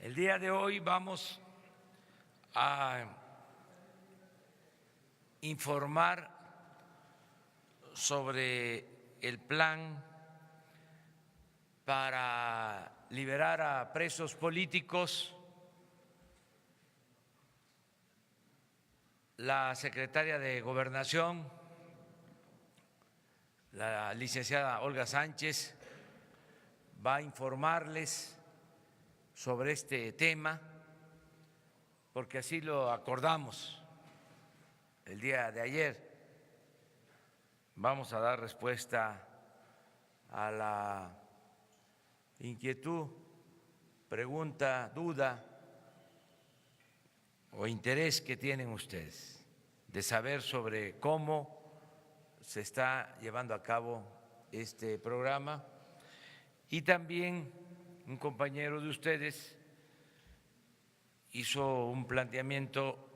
El día de hoy vamos a informar sobre el plan para liberar a presos políticos. La secretaria de Gobernación, la licenciada Olga Sánchez, va a informarles sobre este tema, porque así lo acordamos el día de ayer. Vamos a dar respuesta a la inquietud, pregunta, duda o interés que tienen ustedes de saber sobre cómo se está llevando a cabo este programa. Y también un compañero de ustedes hizo un planteamiento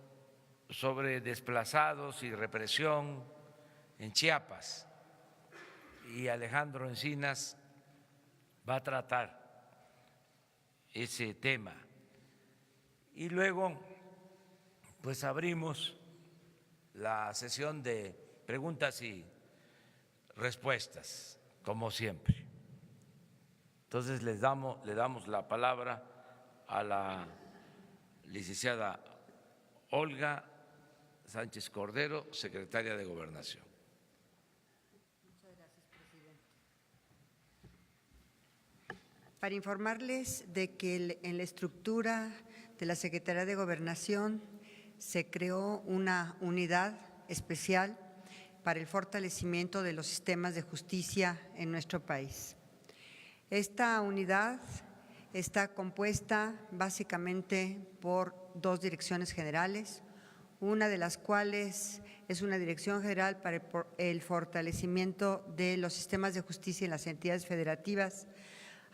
sobre desplazados y represión en Chiapas, y Alejandro Encinas va a tratar ese tema. Y luego, pues abrimos la sesión de preguntas y respuestas, como siempre. Entonces le damos la palabra a la licenciada Olga Sánchez Cordero, secretaria de Gobernación. Muchas gracias, presidente. Para informarles de que en la estructura de la Secretaría de Gobernación se creó una unidad especial para el fortalecimiento de los sistemas de justicia en nuestro país. Esta unidad está compuesta básicamente por dos direcciones generales, una de las cuales es una dirección general para el fortalecimiento de los sistemas de justicia en las entidades federativas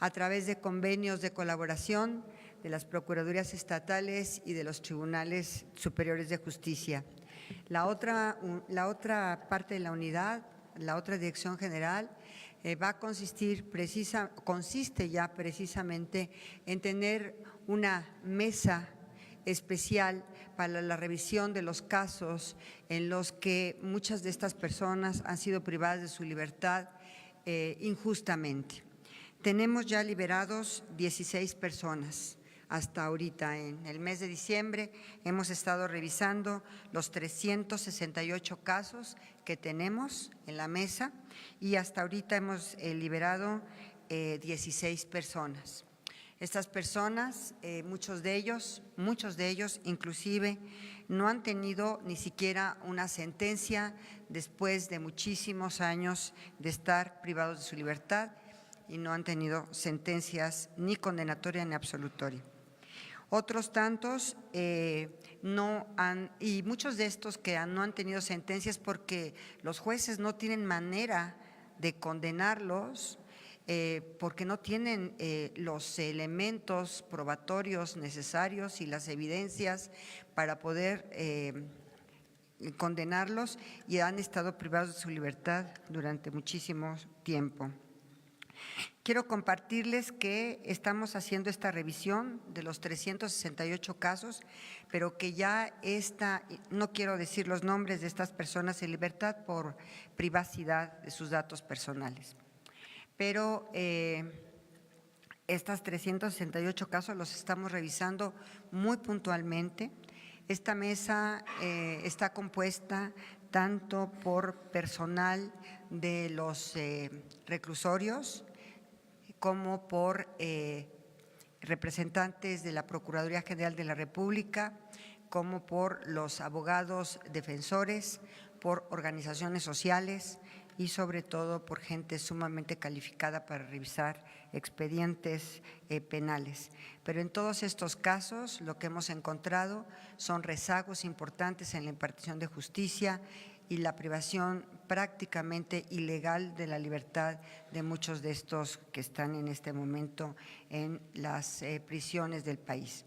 a través de convenios de colaboración de las procuradurías estatales y de los tribunales superiores de justicia. La otra parte de la unidad, la otra dirección general, consiste ya precisamente en tener una mesa especial para la revisión de los casos en los que muchas de estas personas han sido privadas de su libertad injustamente. Tenemos ya liberados 16 personas. Hasta ahorita, en el mes de diciembre, hemos estado revisando los 368 casos que tenemos en la mesa y hasta ahorita hemos liberado 16 personas. Estas personas, muchos de ellos inclusive no han tenido ni siquiera una sentencia después de muchísimos años de estar privados de su libertad y no han tenido sentencias ni condenatoria ni absolutoria. Otros tantos y muchos de estos que no han tenido sentencias porque los jueces no tienen manera de condenarlos, porque no tienen los elementos probatorios necesarios y las evidencias para poder condenarlos, y han estado privados de su libertad durante muchísimo tiempo. Quiero compartirles que estamos haciendo esta revisión de los 368 casos, pero que ya no quiero decir los nombres de estas personas en libertad por privacidad de sus datos personales. Pero estas 368 casos los estamos revisando muy puntualmente. Esta mesa está compuesta tanto por personal de los reclusorios como por representantes de la Procuraduría General de la República, como por los abogados defensores, por organizaciones sociales y sobre todo por gente sumamente calificada para revisar expedientes penales. Pero en todos estos casos lo que hemos encontrado son rezagos importantes en la impartición de justicia y la privación prácticamente ilegal de la libertad de muchos de estos que están en este momento en las prisiones del país.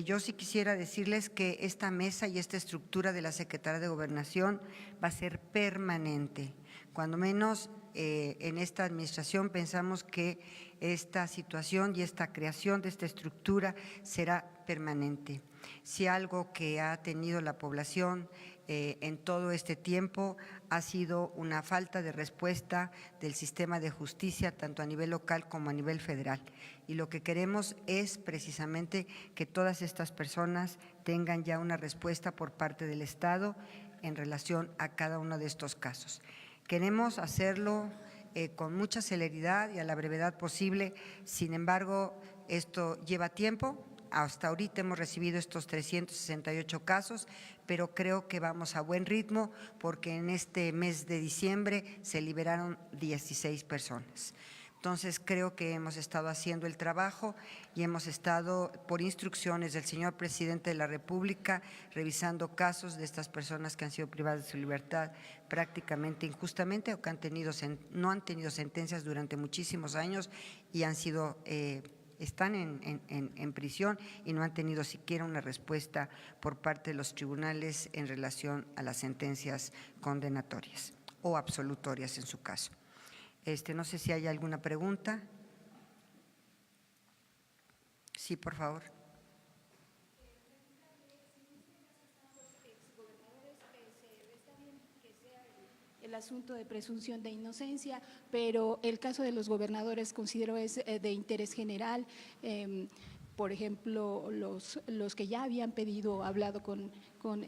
Yo sí quisiera decirles que esta mesa y esta estructura de la Secretaría de Gobernación va a ser permanente. Cuando menos en esta administración pensamos que esta situación y esta creación de esta estructura será permanente. Si algo que ha tenido la población en todo este tiempo ha sido una falta de respuesta del sistema de justicia, tanto a nivel local como a nivel federal. Y lo que queremos es precisamente que todas estas personas tengan ya una respuesta por parte del Estado en relación a cada uno de estos casos. Queremos hacerlo con mucha celeridad y a la brevedad posible, sin embargo, esto lleva tiempo. Hasta ahorita hemos recibido estos 368 casos, pero creo que vamos a buen ritmo porque en este mes de diciembre se liberaron 16 personas. Entonces, creo que hemos estado haciendo el trabajo y hemos estado, por instrucciones del señor presidente de la República, revisando casos de estas personas que han sido privadas de su libertad prácticamente injustamente o que no han tenido sentencias durante muchísimos años y han sido están en prisión y no han tenido siquiera una respuesta por parte de los tribunales en relación a las sentencias condenatorias o absolutorias en su caso. No sé si hay alguna pregunta. Sí, por favor. El asunto de presunción de inocencia, pero el caso de los gobernadores considero es de interés general. Por ejemplo, los que ya habían pedido, hablado con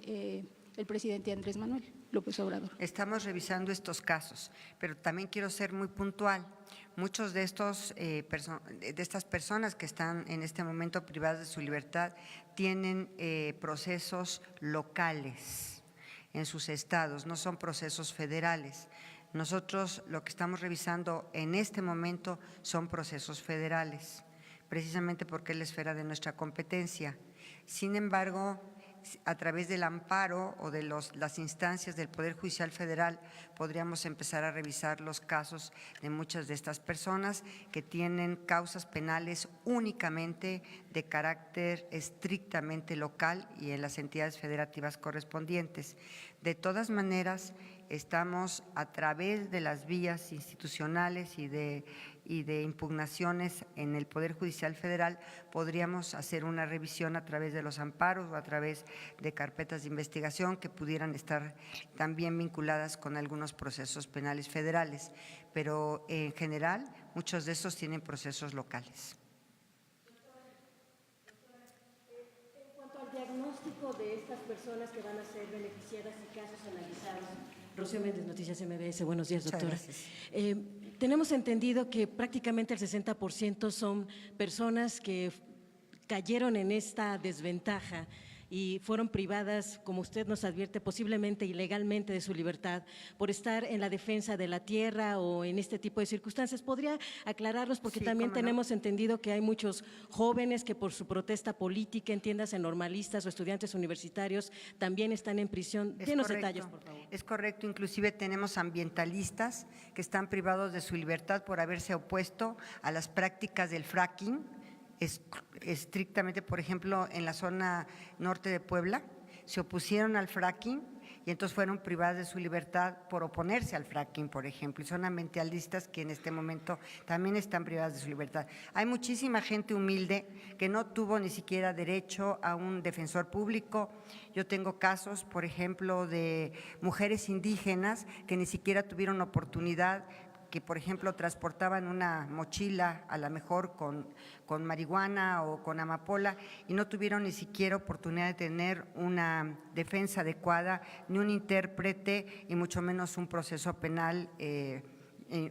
el presidente Andrés Manuel López Obrador. Estamos revisando estos casos, pero también quiero ser muy puntual. Muchos de estas personas que están en este momento privadas de su libertad tienen procesos locales en sus estados, no son procesos federales. Nosotros lo que estamos revisando en este momento son procesos federales, precisamente porque es la esfera de nuestra competencia. Sin embargo, a través del amparo o de las instancias del Poder Judicial Federal podríamos empezar a revisar los casos de muchas de estas personas que tienen causas penales únicamente de carácter estrictamente local y en las entidades federativas correspondientes. De todas maneras, estamos a través de las vías institucionales y de impugnaciones en el Poder Judicial Federal, podríamos hacer una revisión a través de los amparos o a través de carpetas de investigación que pudieran estar también vinculadas con algunos procesos penales federales, pero en general muchos de estos tienen procesos locales. En cuanto al diagnóstico de estas personas que van a ser beneficiadas y casos analizados, Rocío Méndez, Noticias MBS. Buenos días, doctora. Tenemos entendido que prácticamente el 60% son personas que cayeron en esta desventaja y fueron privadas, como usted nos advierte, posiblemente ilegalmente de su libertad por estar en la defensa de la tierra o en este tipo de circunstancias. ¿Podría aclararlos? Porque sí, también tenemos entendido que hay muchos jóvenes que por su protesta política, entiéndase normalistas o estudiantes universitarios, también están en prisión. Denos detalles, por favor. Es correcto, inclusive tenemos ambientalistas que están privados de su libertad por haberse opuesto a las prácticas del fracking. Estrictamente, por ejemplo, en la zona norte de Puebla, se opusieron al fracking y entonces fueron privadas de su libertad por oponerse al fracking, por ejemplo, y son ambientalistas que en este momento también están privadas de su libertad. Hay muchísima gente humilde que no tuvo ni siquiera derecho a un defensor público. Yo tengo casos, por ejemplo, de mujeres indígenas que ni siquiera tuvieron oportunidad, que por ejemplo transportaban una mochila a lo mejor con marihuana o con amapola y no tuvieron ni siquiera oportunidad de tener una defensa adecuada, ni un intérprete y mucho menos un proceso penal,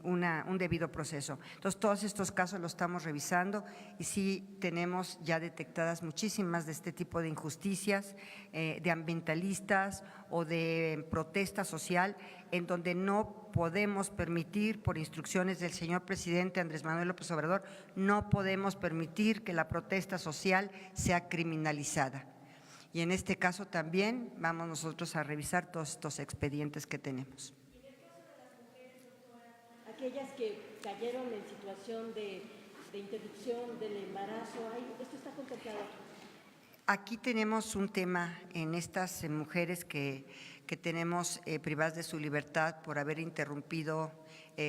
un debido proceso. Entonces, todos estos casos los estamos revisando y sí tenemos ya detectadas muchísimas de este tipo de injusticias, de ambientalistas o de protesta social, en donde no podemos permitir, por instrucciones del señor presidente Andrés Manuel López Obrador, no podemos permitir que la protesta social sea criminalizada. Y en este caso también vamos nosotros a revisar todos estos expedientes que tenemos. Aquellas que cayeron en situación de interrupción del embarazo, ¿esto está contemplado? Aquí tenemos un tema en estas mujeres que que tenemos privadas de su libertad por haber interrumpido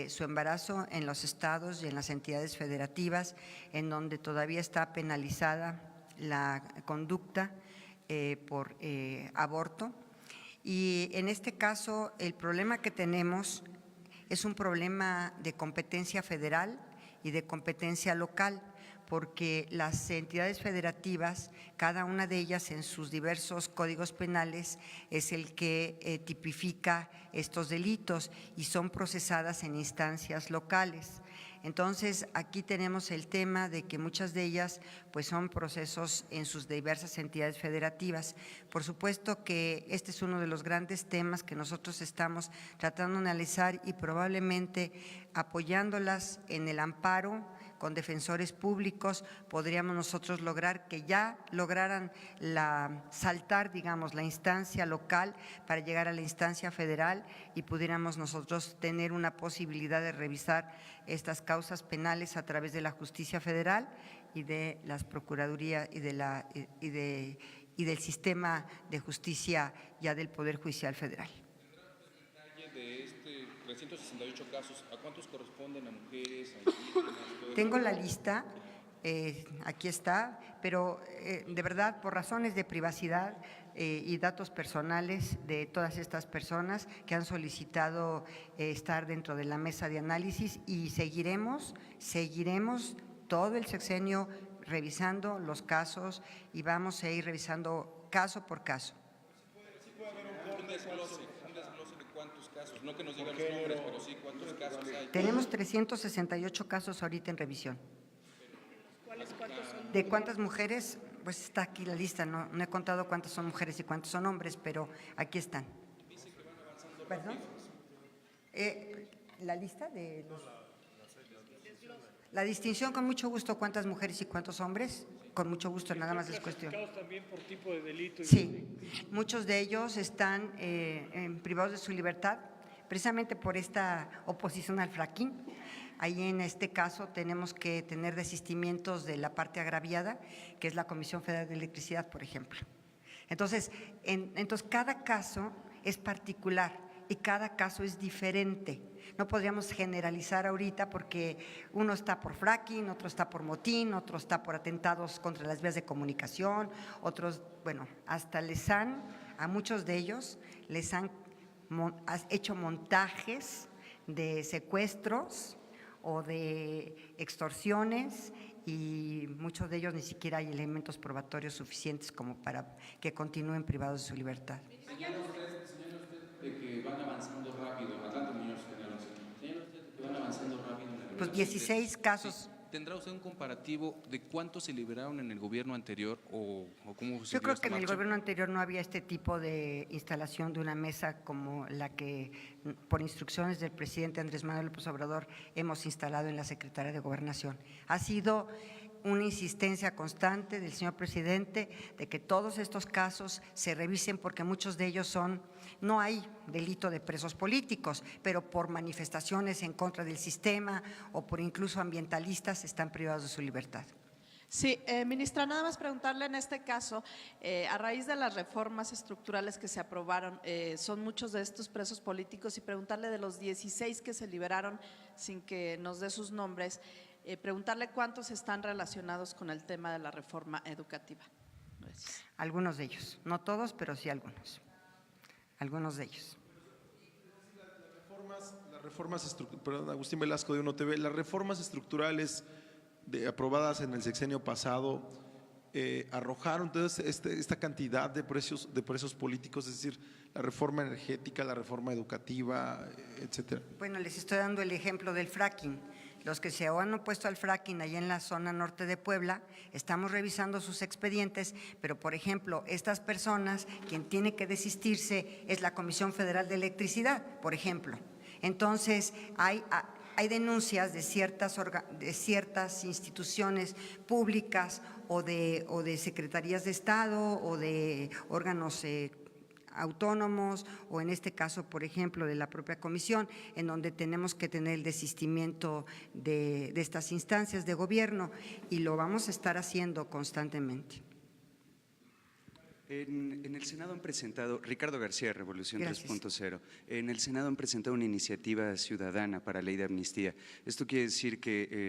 su embarazo en los estados y en las entidades federativas, en donde todavía está penalizada la conducta por aborto. Y en este caso, el problema que tenemos es un problema de competencia federal y de competencia local, porque las entidades federativas, cada una de ellas en sus diversos códigos penales, es el que tipifica estos delitos y son procesadas en instancias locales. Entonces, aquí tenemos el tema de que muchas de ellas pues son procesos en sus diversas entidades federativas. Por supuesto que este es uno de los grandes temas que nosotros estamos tratando de analizar y probablemente apoyándolas en el amparo con defensores públicos, podríamos nosotros lograr que ya lograran saltar, digamos, la instancia local para llegar a la instancia federal y pudiéramos nosotros tener una posibilidad de revisar estas causas penales a través de la justicia federal y de las procuradurías y del sistema de justicia ya del Poder Judicial Federal. De 368 casos, ¿a cuántos corresponden? ¿A mujeres? ¿A indígenas? Tengo la lista, aquí está, pero de verdad, por razones de privacidad y datos personales de todas estas personas que han solicitado estar dentro de la mesa de análisis, y seguiremos todo el sexenio revisando los casos y vamos a ir revisando caso por caso. Sí puede haber un desglose de cuántos casos, no que nos digan los nombres, pero sí cuántos casos hay. Tenemos 368 casos ahorita en revisión. ¿Cuántos son? ¿De cuántas mujeres? Pues está aquí la lista, no he contado cuántas son mujeres y cuántos son hombres, pero aquí están. Dice que van avanzando. ¿Perdón? La lista de los… La distinción, con mucho gusto, cuántas mujeres y cuántos hombres, con mucho gusto, nada más es cuestión. También por tipo de delito. Sí, muchos de ellos están privados de su libertad, precisamente por esta oposición al fracking. Ahí en este caso tenemos que tener desistimientos de la parte agraviada, que es la Comisión Federal de Electricidad, por ejemplo. Entonces, cada caso es particular y cada caso es diferente. No podríamos generalizar ahorita porque uno está por fracking, otro está por motín, otro está por atentados contra las vías de comunicación, otros, bueno, hasta a muchos de ellos les han hecho montajes de secuestros o de extorsiones y muchos de ellos ni siquiera hay elementos probatorios suficientes como para que continúen privados de su libertad. Señala usted de que van avanzando rápido, adelante, señala usted de que van avanzando rápido. Pues 16 casos. ¿Tendrá usted un comparativo de cuántos se liberaron en el gobierno anterior o cómo se Yo creo que en el marcha? gobierno anterior no había este tipo de instalación de una mesa como la que, por instrucciones del presidente Andrés Manuel López Obrador, hemos instalado en la Secretaría de Gobernación. Ha sido una insistencia constante del señor presidente de que todos estos casos se revisen porque muchos de ellos no hay delito de presos políticos, pero por manifestaciones en contra del sistema o por incluso ambientalistas están privados de su libertad. Sí, ministra, nada más preguntarle en este caso, a raíz de las reformas estructurales que se aprobaron, son muchos de estos presos políticos, y preguntarle de los 16 que se liberaron sin que nos dé sus nombres, preguntarle cuántos están relacionados con el tema de la reforma educativa. Gracias. Algunos de ellos, no todos, pero sí algunos de ellos. Las reformas perdón, Agustín Velasco de Uno TV, las reformas estructurales aprobadas en el sexenio pasado arrojaron entonces esta cantidad de presos políticos, es decir, la reforma energética, la reforma educativa, etcétera. Bueno, les estoy dando el ejemplo del fracking. Los que se han opuesto al fracking allá en la zona norte de Puebla, estamos revisando sus expedientes, pero por ejemplo, estas personas, quien tiene que desistirse es la Comisión Federal de Electricidad, por ejemplo. Entonces, hay denuncias de ciertas instituciones públicas o de secretarías de Estado o de órganos autónomos o en este caso, por ejemplo, de la propia comisión, en donde tenemos que tener el desistimiento de estas instancias de gobierno y lo vamos a estar haciendo constantemente. En el Senado han presentado, Ricardo García, Revolución Gracias. 3.0, en el Senado han presentado una iniciativa ciudadana para ley de amnistía. Esto quiere decir que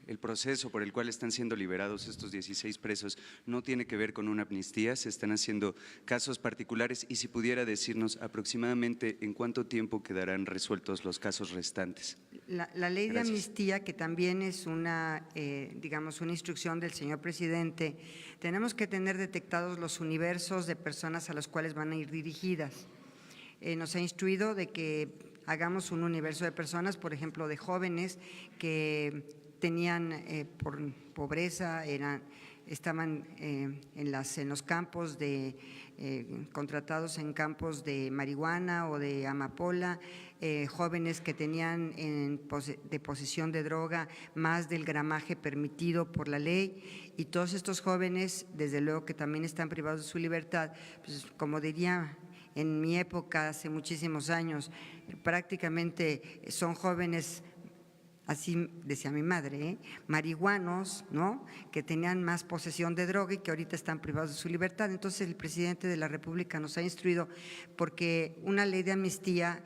el proceso por el cual están siendo liberados estos 16 presos no tiene que ver con una amnistía, se están haciendo casos particulares y si pudiera decirnos aproximadamente en cuánto tiempo quedarán resueltos los casos restantes. La ley de Gracias. amnistía, que también es una, digamos, una instrucción del señor presidente, tenemos que tener detectados los universos de personas a las cuales van a ir dirigidas. Nos ha instruido de que hagamos un universo de personas, por ejemplo, de jóvenes que tenían por pobreza, estaban en los campos contratados en campos de marihuana o de amapola, jóvenes que tenían de posesión de droga más del gramaje permitido por la ley, y todos estos jóvenes, desde luego que también están privados de su libertad, pues como diría en mi época, hace muchísimos años, prácticamente son jóvenes, así decía mi madre, marihuanos, ¿no?, que tenían más posesión de droga y que ahorita están privados de su libertad. Entonces el presidente de la República nos ha instruido, porque una ley de amnistía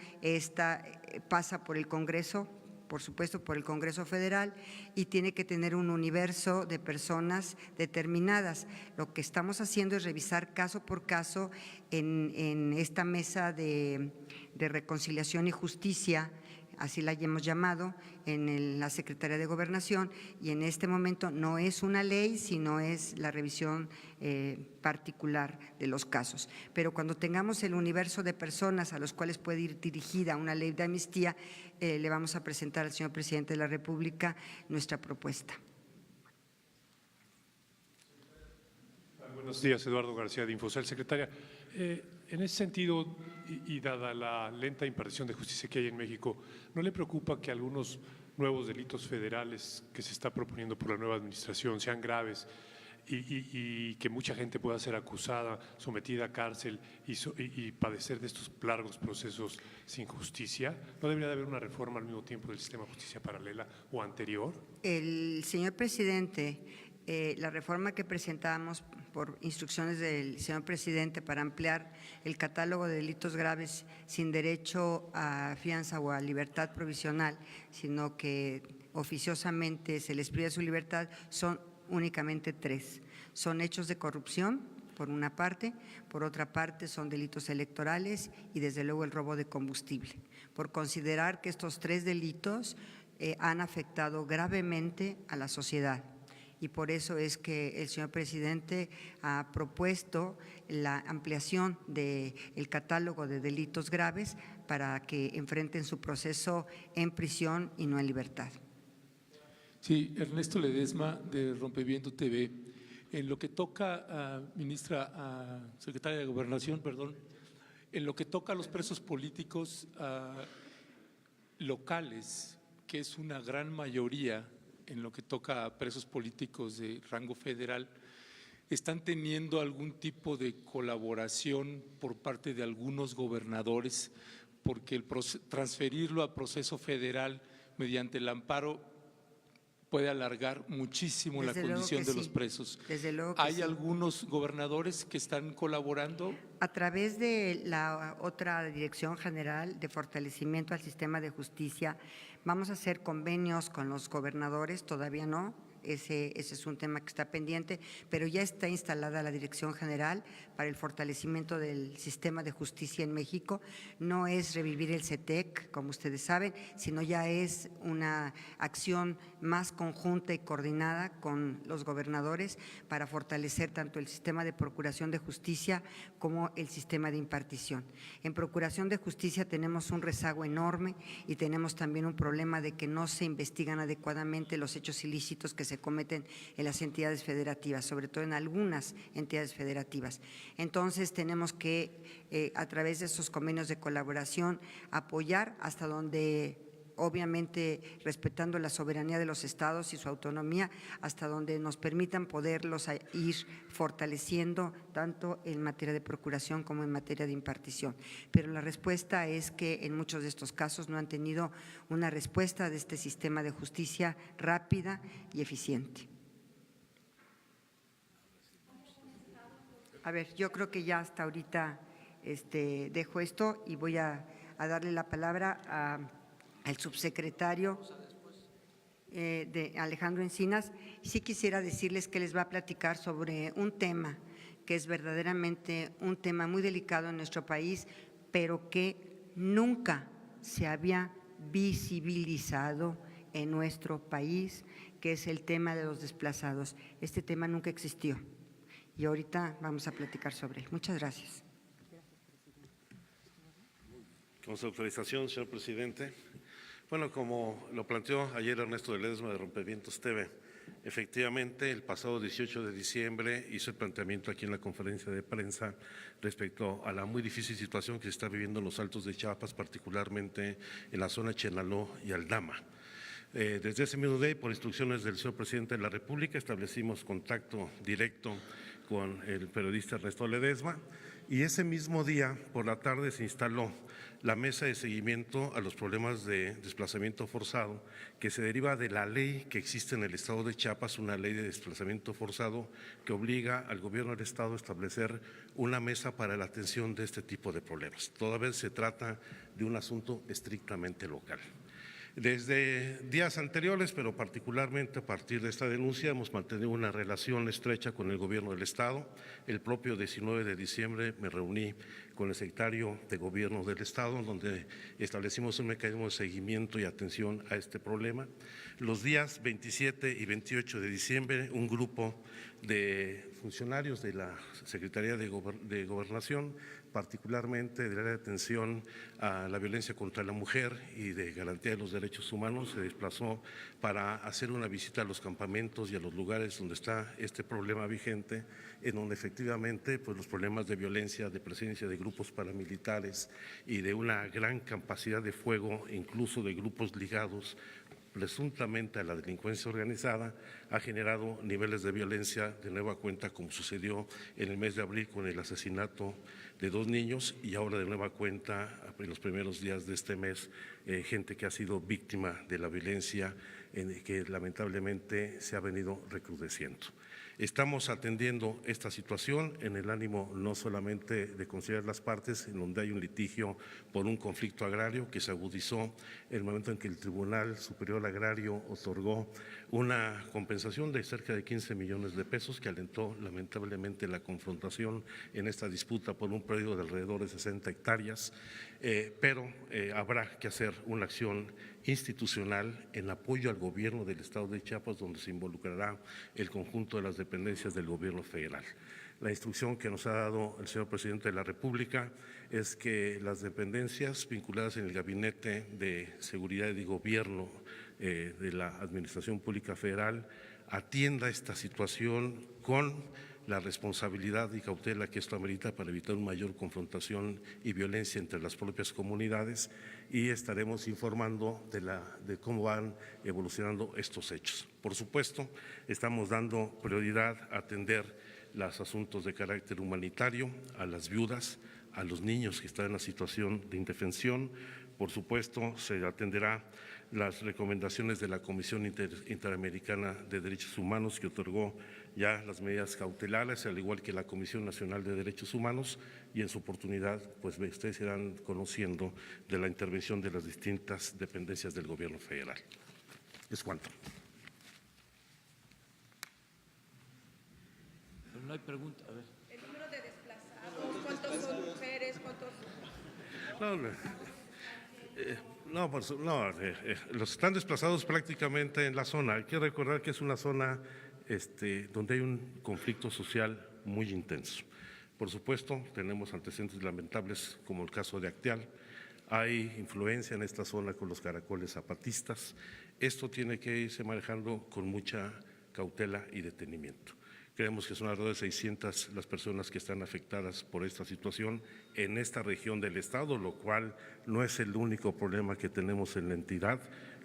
pasa por el Congreso, por supuesto por el Congreso Federal, y tiene que tener un universo de personas determinadas. Lo que estamos haciendo es revisar caso por caso en esta mesa de reconciliación y justicia, así la hemos llamado, en la Secretaría de Gobernación, y en este momento no es una ley, sino es la revisión particular de los casos. Pero cuando tengamos el universo de personas a los cuales puede ir dirigida una ley de amnistía, le vamos a presentar al señor presidente de la República nuestra propuesta. Buenos días, Eduardo García de Infocel. Secretaria, en ese sentido, y dada la lenta impartición de justicia que hay en México, ¿no le preocupa que algunos nuevos delitos federales que se está proponiendo por la nueva administración sean graves y que mucha gente pueda ser acusada, sometida a cárcel y padecer de estos largos procesos sin justicia? ¿No debería de haber una reforma al mismo tiempo del sistema de justicia paralela o anterior? El señor presidente, la reforma que presentamos por instrucciones del señor presidente para ampliar el catálogo de delitos graves sin derecho a fianza o a libertad provisional, sino que oficiosamente se les priva su libertad, son únicamente 3. Son hechos de corrupción, por una parte; por otra parte son delitos electorales y desde luego el robo de combustible, por considerar que estos 3 delitos han afectado gravemente a la sociedad. Y por eso es que el señor presidente ha propuesto la ampliación del catálogo de delitos graves para que enfrenten su proceso en prisión y no en libertad. Sí, Ernesto Ledesma, de Rompeviento TV. En lo que toca, secretaria de Gobernación, en lo que toca a los presos políticos locales, que es una gran mayoría en lo que toca a presos políticos de rango federal, ¿están teniendo algún tipo de colaboración por parte de algunos gobernadores? Porque transferirlo a proceso federal mediante el amparo puede alargar muchísimo la condición de los presos. Desde luego que ¿Hay sí. algunos gobernadores que están colaborando? A través de la otra Dirección General de Fortalecimiento al Sistema de Justicia, vamos a hacer convenios con los gobernadores, todavía no. Ese es un tema que está pendiente, pero ya está instalada la Dirección General para el fortalecimiento del sistema de justicia en México. No es revivir el CETEC, como ustedes saben, sino ya es una acción más conjunta y coordinada con los gobernadores para fortalecer tanto el sistema de procuración de justicia como el sistema de impartición. En procuración de justicia tenemos un rezago enorme y tenemos también un problema de que no se investigan adecuadamente los hechos ilícitos que se cometen en las entidades federativas, sobre todo en algunas entidades federativas. Entonces tenemos que, a través de esos convenios de colaboración, apoyar hasta donde, obviamente respetando la soberanía de los estados y su autonomía, hasta donde nos permitan poderlos ir fortaleciendo tanto en materia de procuración como en materia de impartición. Pero la respuesta es que en muchos de estos casos no han tenido una respuesta de este sistema de justicia rápida y eficiente. A ver, yo creo que ya hasta ahorita dejo esto y voy a darle la palabra al subsecretario de Alejandro Encinas. Sí quisiera decirles que les va a platicar sobre un tema que es verdaderamente un tema muy delicado en nuestro país, pero que nunca se había visibilizado en nuestro país, que es el tema de los desplazados. Este tema nunca existió y ahorita vamos a platicar sobre él. Muchas gracias. Con su autorización, señor presidente. Bueno, como lo planteó ayer Ernesto de Ledesma de Rompevientos TV, efectivamente el pasado 18 de diciembre hizo el planteamiento aquí en la conferencia de prensa respecto a la muy difícil situación que se está viviendo en los Altos de Chiapas, particularmente en la zona Chenaló y Aldama. Desde ese mismo día, por instrucciones del señor presidente de la República, establecimos contacto directo con el periodista Ernesto Ledesma y ese mismo día, por la tarde, se instaló la mesa de seguimiento a los problemas de desplazamiento forzado que se deriva de la ley que existe en el Estado de Chiapas, una ley de desplazamiento forzado que obliga al gobierno del Estado a establecer una mesa para la atención de este tipo de problemas. Toda vez se trata de un asunto estrictamente local. Desde días anteriores, pero particularmente a partir de esta denuncia, hemos mantenido una relación estrecha con el Gobierno del Estado. El propio 19 de diciembre me reuní con el secretario de Gobierno del Estado, donde establecimos un mecanismo de seguimiento y atención a este problema. Los días 27 y 28 de diciembre, un grupo de funcionarios de la Secretaría de Gobernación, particularmente del área de atención a la violencia contra la mujer y de garantía de los derechos humanos, se desplazó para hacer una visita a los campamentos y a los lugares donde está este problema vigente, en donde efectivamente pues, los problemas de violencia, de presencia de grupos paramilitares y de una gran capacidad de fuego, incluso de grupos ligados presuntamente a la delincuencia organizada, ha generado niveles de violencia de nueva cuenta, como sucedió en el mes de abril con el asesinato de 2 niños y ahora de nueva cuenta en los primeros días de este mes, gente que ha sido víctima de la violencia que lamentablemente se ha venido recrudeciendo. Estamos atendiendo esta situación en el ánimo no solamente de considerar las partes en donde hay un litigio por un conflicto agrario que se agudizó en el momento en que el Tribunal Superior Agrario otorgó una compensación de cerca de 15 millones de pesos que alentó lamentablemente la confrontación en esta disputa por un predio de alrededor de 60 hectáreas, pero habrá que hacer una acción institucional en apoyo al gobierno del Estado de Chiapas, donde se involucrará el conjunto de las dependencias del gobierno federal. La instrucción que nos ha dado el señor presidente de la República es que las dependencias vinculadas en el Gabinete de Seguridad y Gobierno de la Administración Pública Federal atienda esta situación con la responsabilidad y cautela que esto amerita para evitar una mayor confrontación y violencia entre las propias comunidades, y estaremos informando de cómo van evolucionando estos hechos. Por supuesto, estamos dando prioridad a atender los asuntos de carácter humanitario, a las viudas, a los niños que están en la situación de indefensión. Por supuesto, se atenderá las recomendaciones de la Comisión Interamericana de Derechos Humanos, que otorgó ya las medidas cautelares, al igual que la Comisión Nacional de Derechos Humanos, y en su oportunidad, pues ustedes irán conociendo de la intervención de las distintas dependencias del Gobierno federal. Es cuanto. No hay pregunta, a ver. El número de desplazados, ¿cuántos son mujeres? ¿Cuántos? Los están desplazados prácticamente en la zona. Hay que recordar que es una zona donde hay un conflicto social muy intenso. Por supuesto, tenemos antecedentes lamentables como el caso de Acteal. Hay influencia en esta zona con los caracoles zapatistas. Esto tiene que irse manejando con mucha cautela y detenimiento. Creemos que son alrededor de 600 las personas que están afectadas por esta situación en esta región del Estado, lo cual no es el único problema que tenemos en la entidad,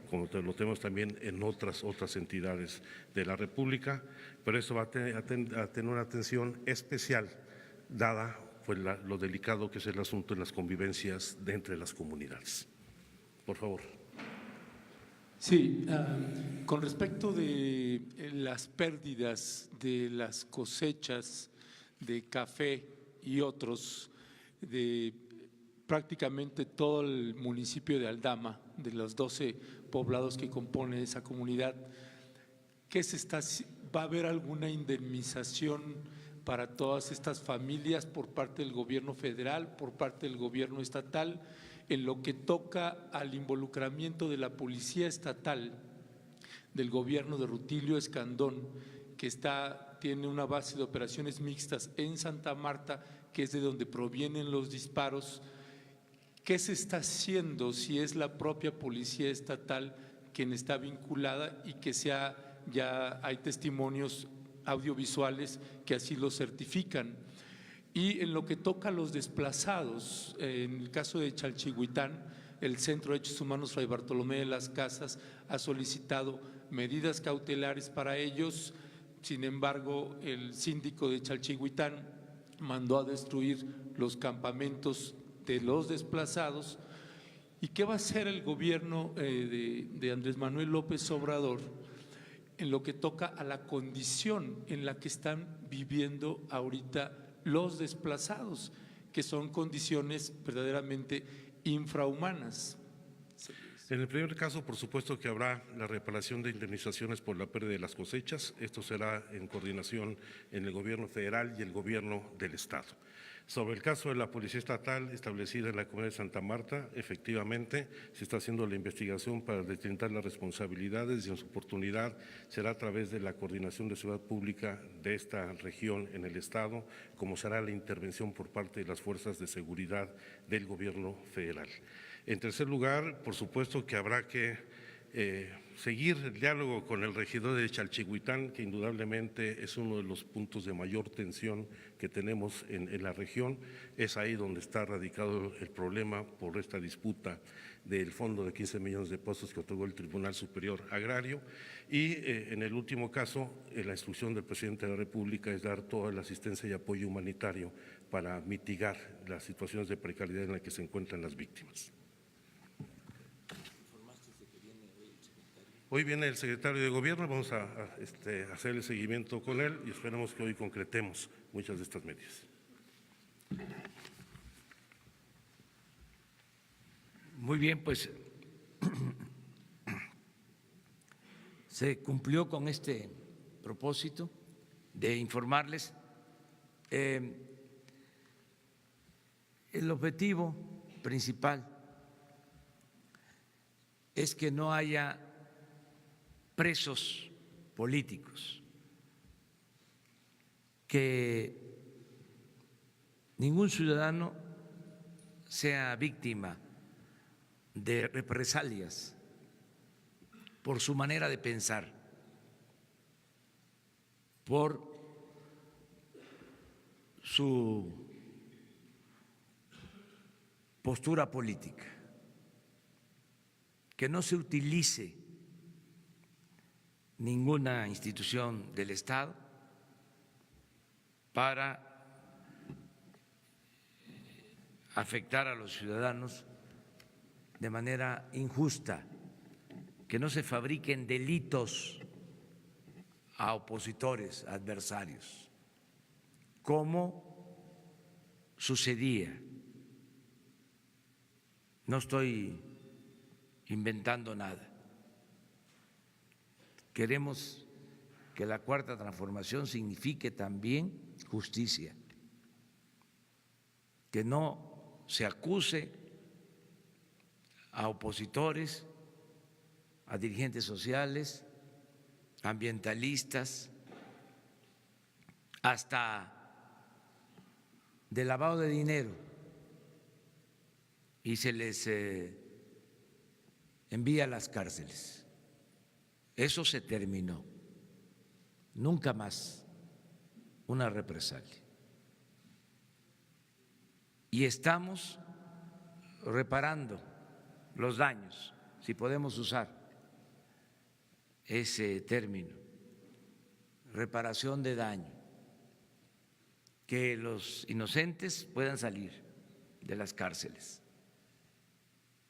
como lo tenemos también en otras entidades de la República, pero esto va a tener una atención especial, dada pues, lo delicado que es el asunto en las convivencias de entre las comunidades. Por favor. Sí, con respecto de las pérdidas de las cosechas de Café y otros, de prácticamente todo el municipio de Aldama, de los 12 poblados que componen esa comunidad. ¿Va a haber alguna indemnización para todas estas familias por parte del gobierno federal, por parte del gobierno estatal, en lo que toca al involucramiento de la policía estatal, del gobierno de Rutilio Escandón, que tiene una base de operaciones mixtas en Santa Marta, que es de donde provienen los disparos? ¿Qué se está haciendo si es la propia policía estatal quien está vinculada y que ya hay testimonios audiovisuales que así lo certifican? Y en lo que toca a los desplazados, en el caso de Chalchihuitán, el Centro de Derechos Humanos Fray Bartolomé de las Casas ha solicitado medidas cautelares para ellos. Sin embargo, el síndico de Chalchihuitán mandó a destruir los campamentos de los desplazados. ¿Y qué va a hacer el gobierno de Andrés Manuel López Obrador en lo que toca a la condición en la que están viviendo ahorita los desplazados, que son condiciones verdaderamente infrahumanas? En el primer caso, por supuesto que habrá la reparación de indemnizaciones por la pérdida de las cosechas. Esto será en coordinación en el gobierno federal y el gobierno del estado. Sobre el caso de la Policía Estatal establecida en la comunidad de Santa Marta, efectivamente se está haciendo la investigación para deslindar las responsabilidades y en su oportunidad será a través de la coordinación de seguridad pública de esta región en el estado, como será la intervención por parte de las fuerzas de seguridad del gobierno federal. En tercer lugar, por supuesto que habrá que seguir el diálogo con el regidor de Chalchihuitán, que indudablemente es uno de los puntos de mayor tensión que tenemos en la región. Es ahí donde está radicado el problema por esta disputa del fondo de 15 millones de pesos que otorgó el Tribunal Superior Agrario. Y en el último caso, la instrucción del presidente de la República es dar toda la asistencia y apoyo humanitario para mitigar las situaciones de precariedad en las que se encuentran las víctimas. Hoy viene el secretario de Gobierno, vamos a hacer el seguimiento con él y esperamos que hoy concretemos muchas de estas medidas. Muy bien, pues se cumplió con este propósito de informarles. El objetivo principal es que no haya presos políticos, que ningún ciudadano sea víctima de represalias por su manera de pensar, por su postura política, que no se utilice ninguna institución del Estado para afectar a los ciudadanos de manera injusta, que no se fabriquen delitos a opositores, adversarios, como sucedía. No estoy inventando nada. Queremos que la cuarta transformación signifique también justicia, que no se acuse a opositores, a dirigentes sociales, ambientalistas, hasta de lavado de dinero, y se les envía a las cárceles. Eso se terminó, nunca más una represalia. Y estamos reparando los daños, si podemos usar ese término, reparación de daño, que los inocentes puedan salir de las cárceles,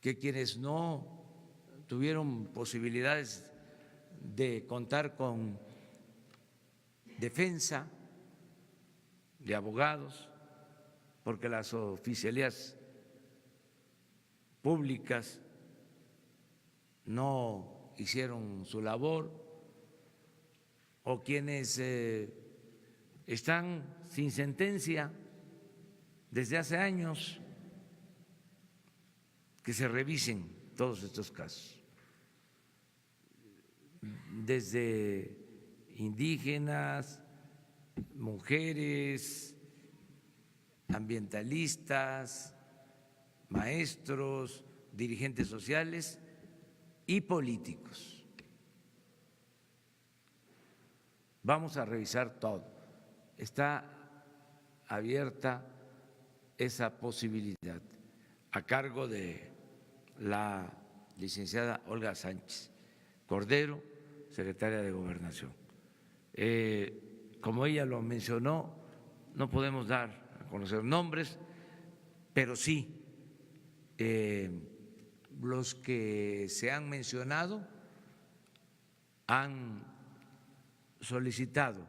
que quienes no tuvieron posibilidades de contar con defensa de abogados, porque las oficialías públicas no hicieron su labor, o quienes están sin sentencia desde hace años, que se revisen todos estos casos, desde indígenas, mujeres, ambientalistas, maestros, dirigentes sociales y políticos. Vamos a revisar todo. Está abierta esa posibilidad a cargo de la licenciada Olga Sánchez Cordero, secretaria de Gobernación. Como ella lo mencionó, no podemos dar a conocer nombres, pero sí los que se han mencionado han solicitado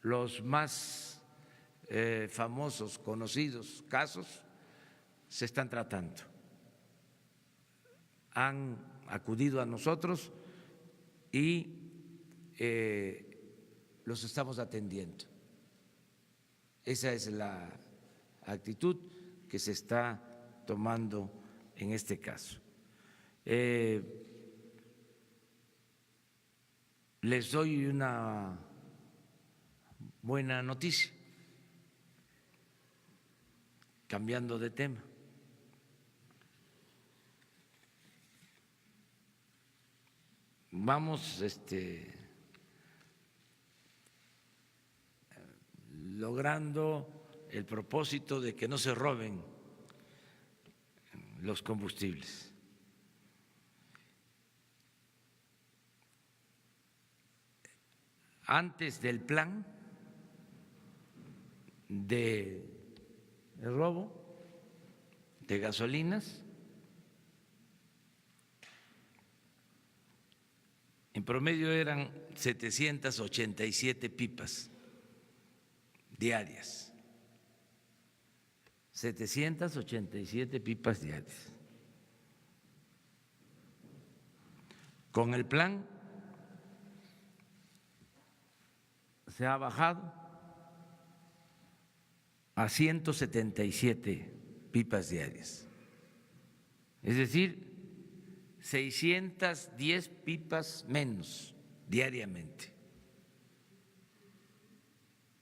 los más famosos, conocidos casos, se están tratando. Han acudido a nosotros y los estamos atendiendo. Esa es la actitud que se está tomando en este caso. Les doy una buena noticia, cambiando de tema. Vamos logrando el propósito de que no se roben los combustibles. Antes del plan de robo de gasolinas, en promedio eran 787 pipas diarias. 787 pipas diarias. Con el plan se ha bajado a 177 pipas diarias, es decir, 610 pipas menos diariamente.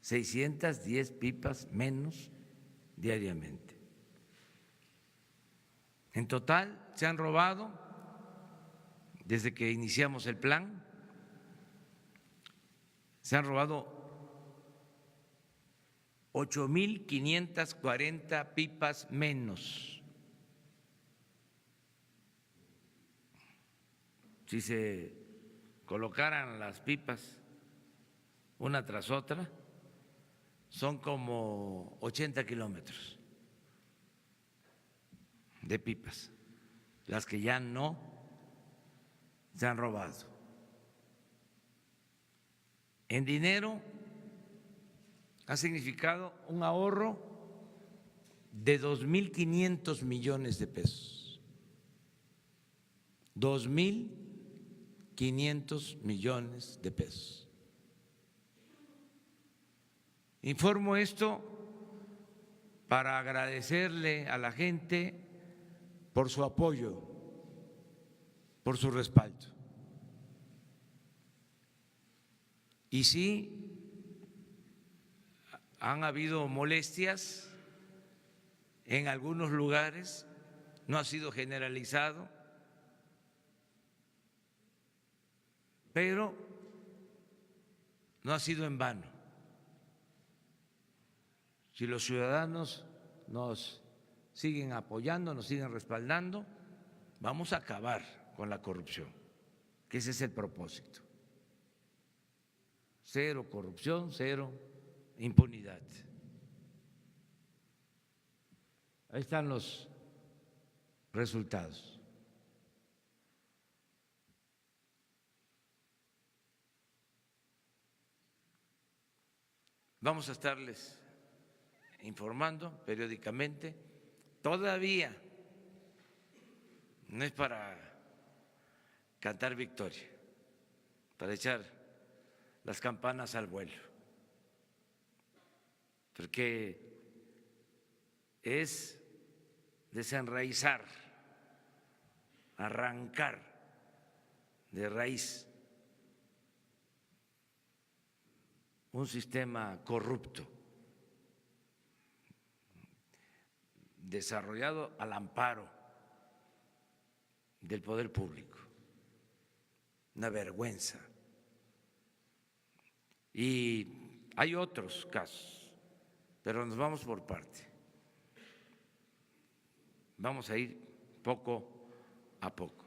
610 pipas menos diariamente. En total se han robado, desde que iniciamos el plan, se han robado 8.540 pipas menos. Si se colocaran las pipas una tras otra, son como 80 kilómetros de pipas, las que ya no se han robado. En dinero ha significado un ahorro de 2.500 millones de pesos. 2.500 millones de pesos. Informo esto para agradecerle a la gente por su apoyo, por su respaldo. Y sí, han habido molestias en algunos lugares, no ha sido generalizado, pero no ha sido en vano. Si los ciudadanos nos siguen apoyando, nos siguen respaldando, vamos a acabar con la corrupción, que ese es el propósito. Cero corrupción, cero impunidad. Ahí están los resultados. Vamos a estarles informando periódicamente. Todavía no es para cantar victoria, para echar las campanas al vuelo, porque es desenraizar, arrancar de raíz un sistema corrupto desarrollado al amparo del poder público. Una vergüenza. Y hay otros casos, pero nos vamos por parte. Vamos a ir poco a poco.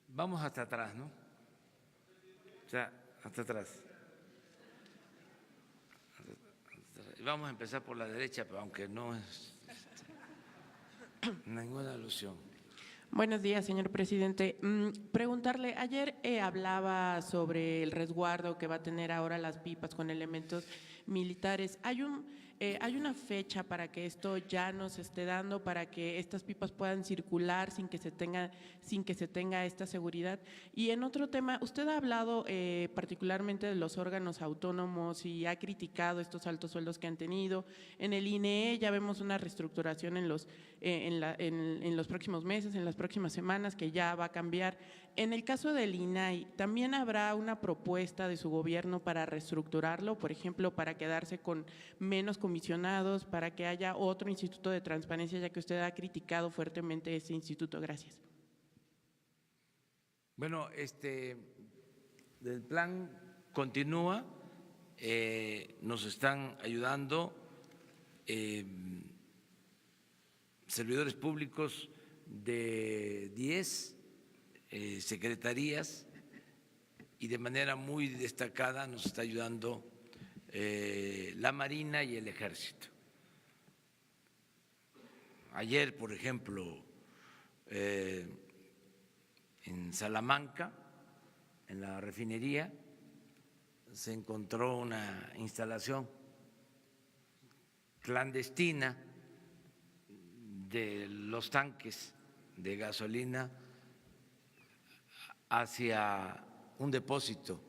Vamos hasta atrás, ¿no? O sea, hasta atrás. Vamos a empezar por la derecha, pero aunque no es ninguna alusión. Buenos días, señor presidente. Preguntarle, ayer hablaba sobre el resguardo que va a tener ahora las pipas con elementos militares. ¿Hay una fecha para que esto ya nos esté dando, para que estas pipas puedan circular sin que se tenga esta seguridad? Y en otro tema, usted ha hablado particularmente de los órganos autónomos y ha criticado estos altos sueldos que han tenido. En el INEE ya vemos una reestructuración en los próximos meses, en las próximas semanas, que ya va a cambiar. En el caso del INAI, ¿también habrá una propuesta de su gobierno para reestructurarlo, por ejemplo, para quedarse con menos comisionados, para que haya otro instituto de transparencia, ya que usted ha criticado fuertemente ese instituto? Gracias. Bueno, el plan continúa, nos están ayudando servidores públicos de 10 secretarías y de manera muy destacada nos está ayudando la Marina y el Ejército. Ayer, por ejemplo, en Salamanca, en la refinería, se encontró una instalación clandestina de los tanques de gasolina hacia un depósito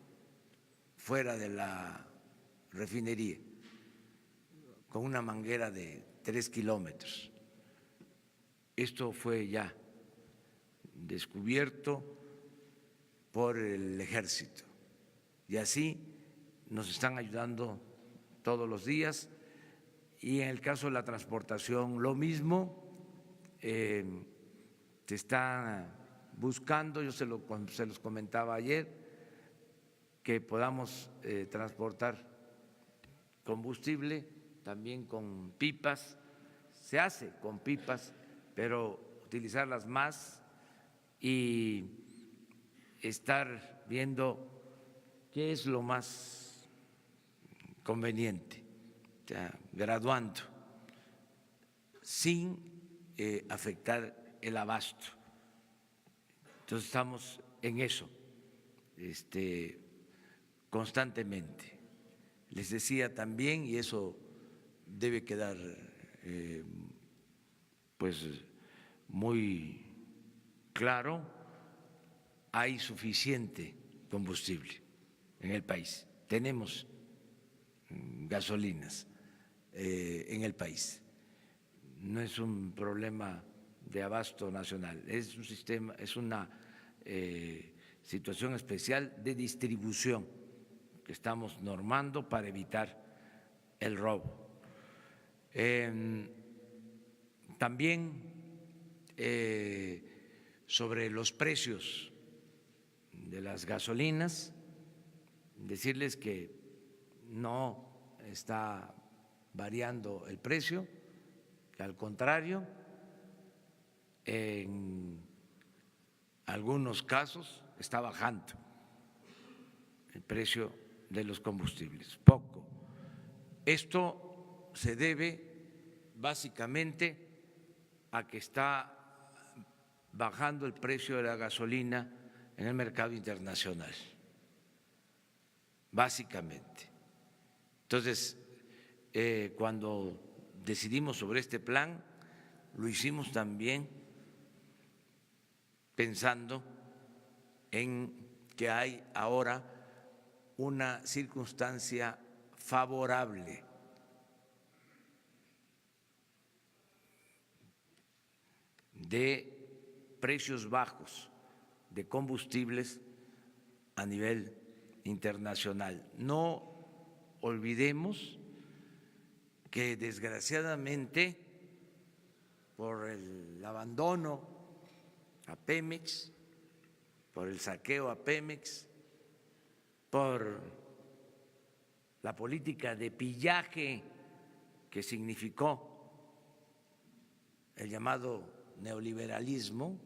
fuera de la refinería, con una manguera de 3 kilómetros. Esto fue ya descubierto por el Ejército y así nos están ayudando todos los días. Y en el caso de la transportación, lo mismo, se está buscando, yo se los comentaba ayer, que podamos transportar combustible también con pipas. Se hace con pipas, pero utilizarlas más y estar viendo qué es lo más conveniente, o sea, graduando, sin afectar el abasto. Entonces estamos en eso constantemente. Les decía también, y eso debe quedar pues muy claro, hay suficiente combustible en el país. Tenemos gasolinas en el país. No es un problema de abasto nacional, es un sistema, es una situación especial de distribución que estamos normando para evitar el robo. También sobre los precios de las gasolinas, decirles que no está variando el precio, que al contrario, en algunos casos está bajando el precio de los combustibles, poco. Esto se debe básicamente a que está bajando el precio de la gasolina en el mercado internacional. básicamente. Entonces, cuando decidimos sobre este plan, lo hicimos también pensando en que hay ahora una circunstancia favorable de precios bajos de combustibles a nivel internacional. No olvidemos que desgraciadamente por el abandono a Pemex, por el saqueo a Pemex, por la política de pillaje que significó el llamado neoliberalismo,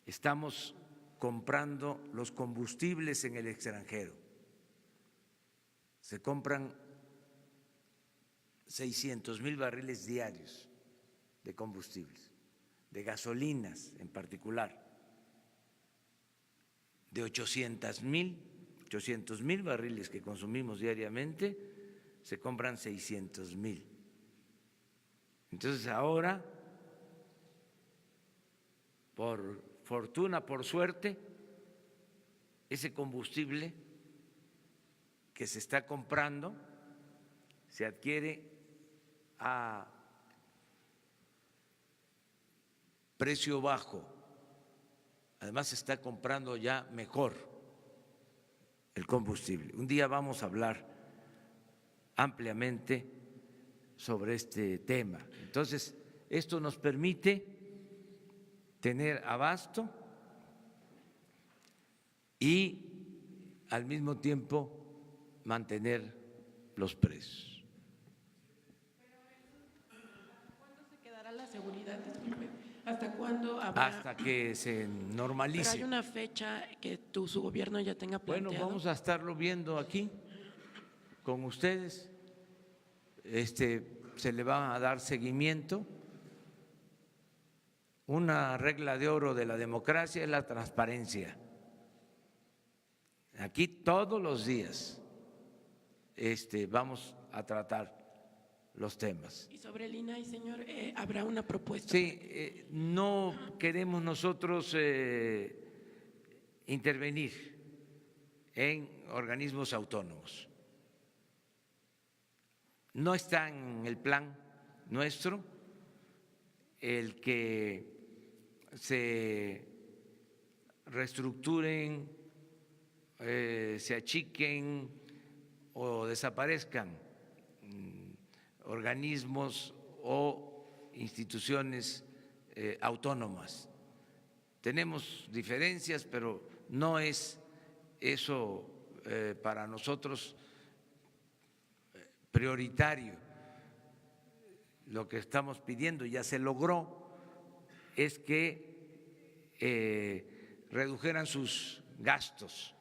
estamos comprando los combustibles en el extranjero. Se compran 600,000 barriles diarios de combustibles, de gasolinas en particular, de 800,000 barriles que consumimos diariamente, se compran 600,000. Entonces ahora, por fortuna, por suerte, ese combustible que se está comprando se adquiere a precio bajo. Además se está comprando ya mejor el combustible. Un día vamos a hablar ampliamente sobre este tema. Entonces, esto nos permite tener abasto y al mismo tiempo mantener los precios. ¿Hasta cuándo se quedará la seguridad? Disculpe. ¿Hasta cuándo habrá? Hasta que se normalice. Pero hay una fecha que su gobierno ya tenga planteado. Bueno, vamos a estarlo viendo aquí con ustedes. Se le va a dar seguimiento. Una regla de oro de la democracia es la transparencia. Aquí todos los días vamos a tratar los temas. Y sobre el INAI, señor, ¿habrá una propuesta? Sí, no queremos nosotros intervenir en organismos autónomos. No está en el plan nuestro el que se reestructuren, se achiquen o desaparezcan organismos o instituciones autónomas. Tenemos diferencias, pero no es eso para nosotros prioritario. Lo que estamos pidiendo, ya se logró, es que redujeran sus gastos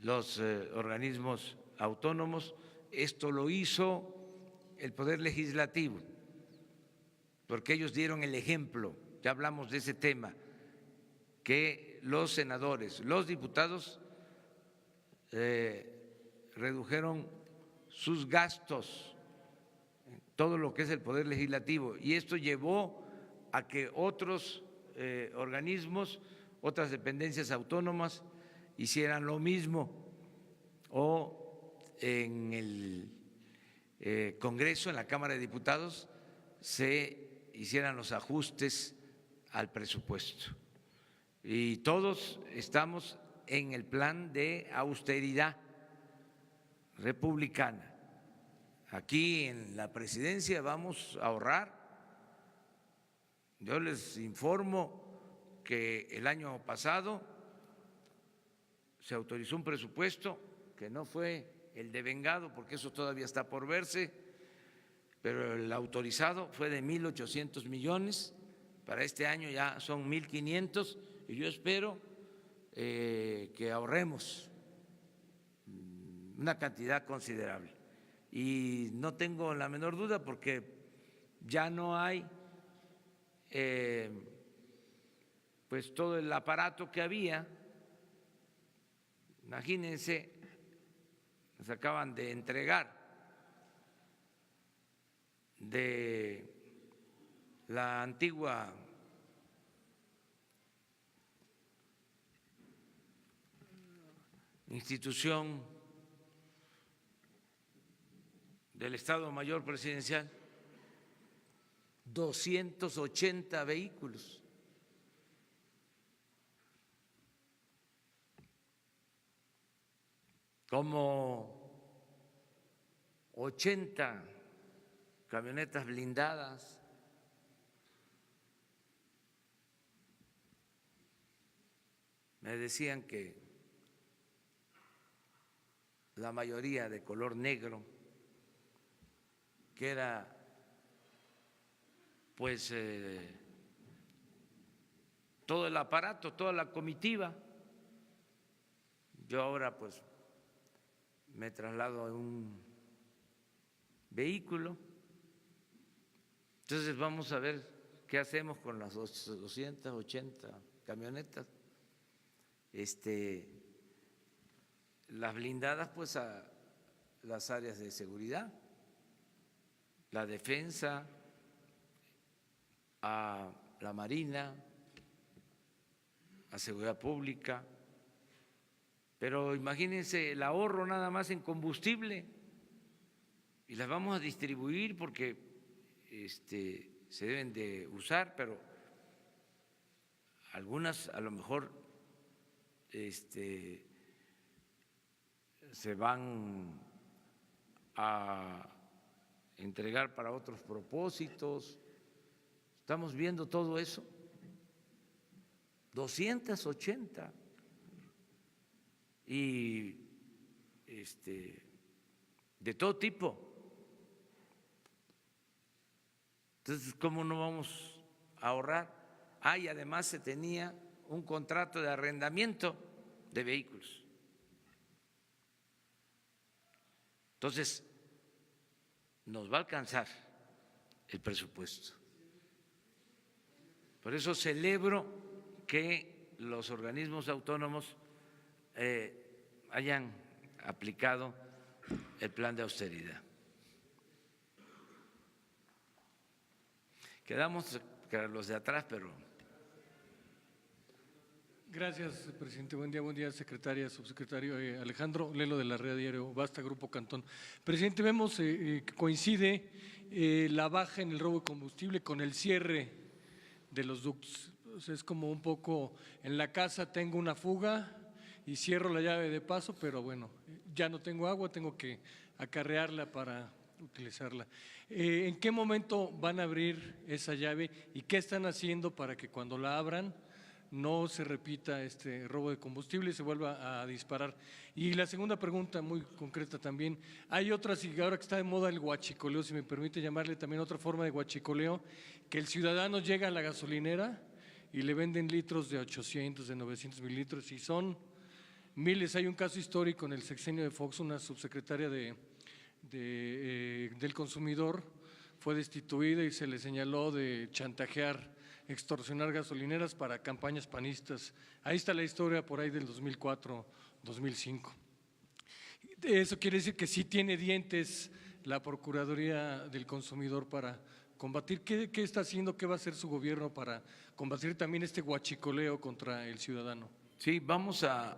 los organismos autónomos. Esto lo hizo el Poder Legislativo, porque ellos dieron el ejemplo, ya hablamos de ese tema, que los senadores, los diputados redujeron sus gastos, todo lo que es el Poder Legislativo, y esto llevó a que otros organismos, otras dependencias autónomas hicieran lo mismo, o en el Congreso, en la Cámara de Diputados, se hicieran los ajustes al presupuesto. Y todos estamos en el plan de austeridad republicana. Aquí en la presidencia vamos a ahorrar. Yo les informo que el año pasado se autorizó un presupuesto que no fue el devengado, porque eso todavía está por verse, pero el autorizado fue de 1.800 millones, para este año ya son 1.500, y yo espero que ahorremos una cantidad considerable. Y no tengo la menor duda, porque ya no hay pues todo el aparato que había. Imagínense, nos acaban de entregar de la antigua institución del Estado Mayor Presidencial 280 vehículos. Como 80 camionetas blindadas, me decían que la mayoría de color negro, que era pues todo el aparato, toda la comitiva. Yo ahora pues me traslado a un vehículo. Entonces vamos a ver qué hacemos con las 280 camionetas. Las blindadas pues a las áreas de seguridad, la defensa, a la Marina, a seguridad pública. Pero imagínense el ahorro nada más en combustible, y las vamos a distribuir porque se deben de usar, pero algunas a lo mejor se van a entregar para otros propósitos. Estamos viendo todo eso. 280 y de todo tipo. Entonces, ¿cómo no vamos a ahorrar? Y además se tenía un contrato de arrendamiento de vehículos. Entonces, nos va a alcanzar el presupuesto. Por eso celebro que los organismos autónomos hayan aplicado el plan de austeridad. Quedamos los de atrás, pero… Gracias, presidente. Buen día, secretaria, subsecretario. Alejandro Lelo de la Red Diario Basta, Grupo Cantón. Presidente, vemos que coincide la baja en el robo de combustible con el cierre de los ductos. O sea, es como un poco, en la casa tengo una fuga y cierro la llave de paso, pero bueno, ya no tengo agua, tengo que acarrearla para utilizarla. ¿En qué momento van a abrir esa llave y qué están haciendo para que cuando la abran no se repita este robo de combustible y se vuelva a disparar? Y la segunda pregunta, muy concreta también, hay otras, y ahora que está de moda el huachicoleo, si me permite llamarle también otra forma de huachicoleo, que el ciudadano llega a la gasolinera y le venden litros de 800, de 900 mililitros, y son miles. Hay un caso histórico en el sexenio de Fox, una subsecretaria del consumidor fue destituida y se le señaló de chantajear, extorsionar gasolineras para campañas panistas. Ahí está la historia por ahí del 2004, 2005. Eso quiere decir que sí tiene dientes la Procuraduría del Consumidor para combatir. ¿Qué está haciendo, qué va a hacer su gobierno para combatir también este huachicoleo contra el ciudadano? Sí, vamos a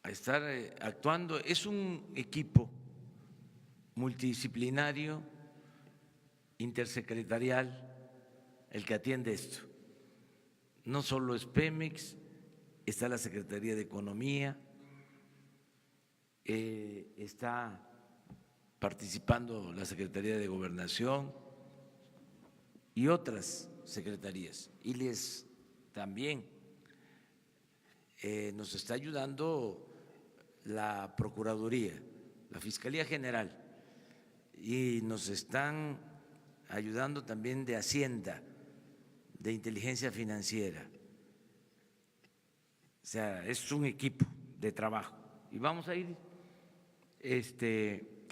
estar actuando. Es un equipo multidisciplinario, intersecretarial, el que atiende esto. No solo es Pemex, está la Secretaría de Economía, está participando la Secretaría de Gobernación y otras secretarías. Y también nos está ayudando la Procuraduría, la Fiscalía General, y nos están ayudando también de Hacienda, de Inteligencia Financiera. O sea, es un equipo de trabajo y vamos a ir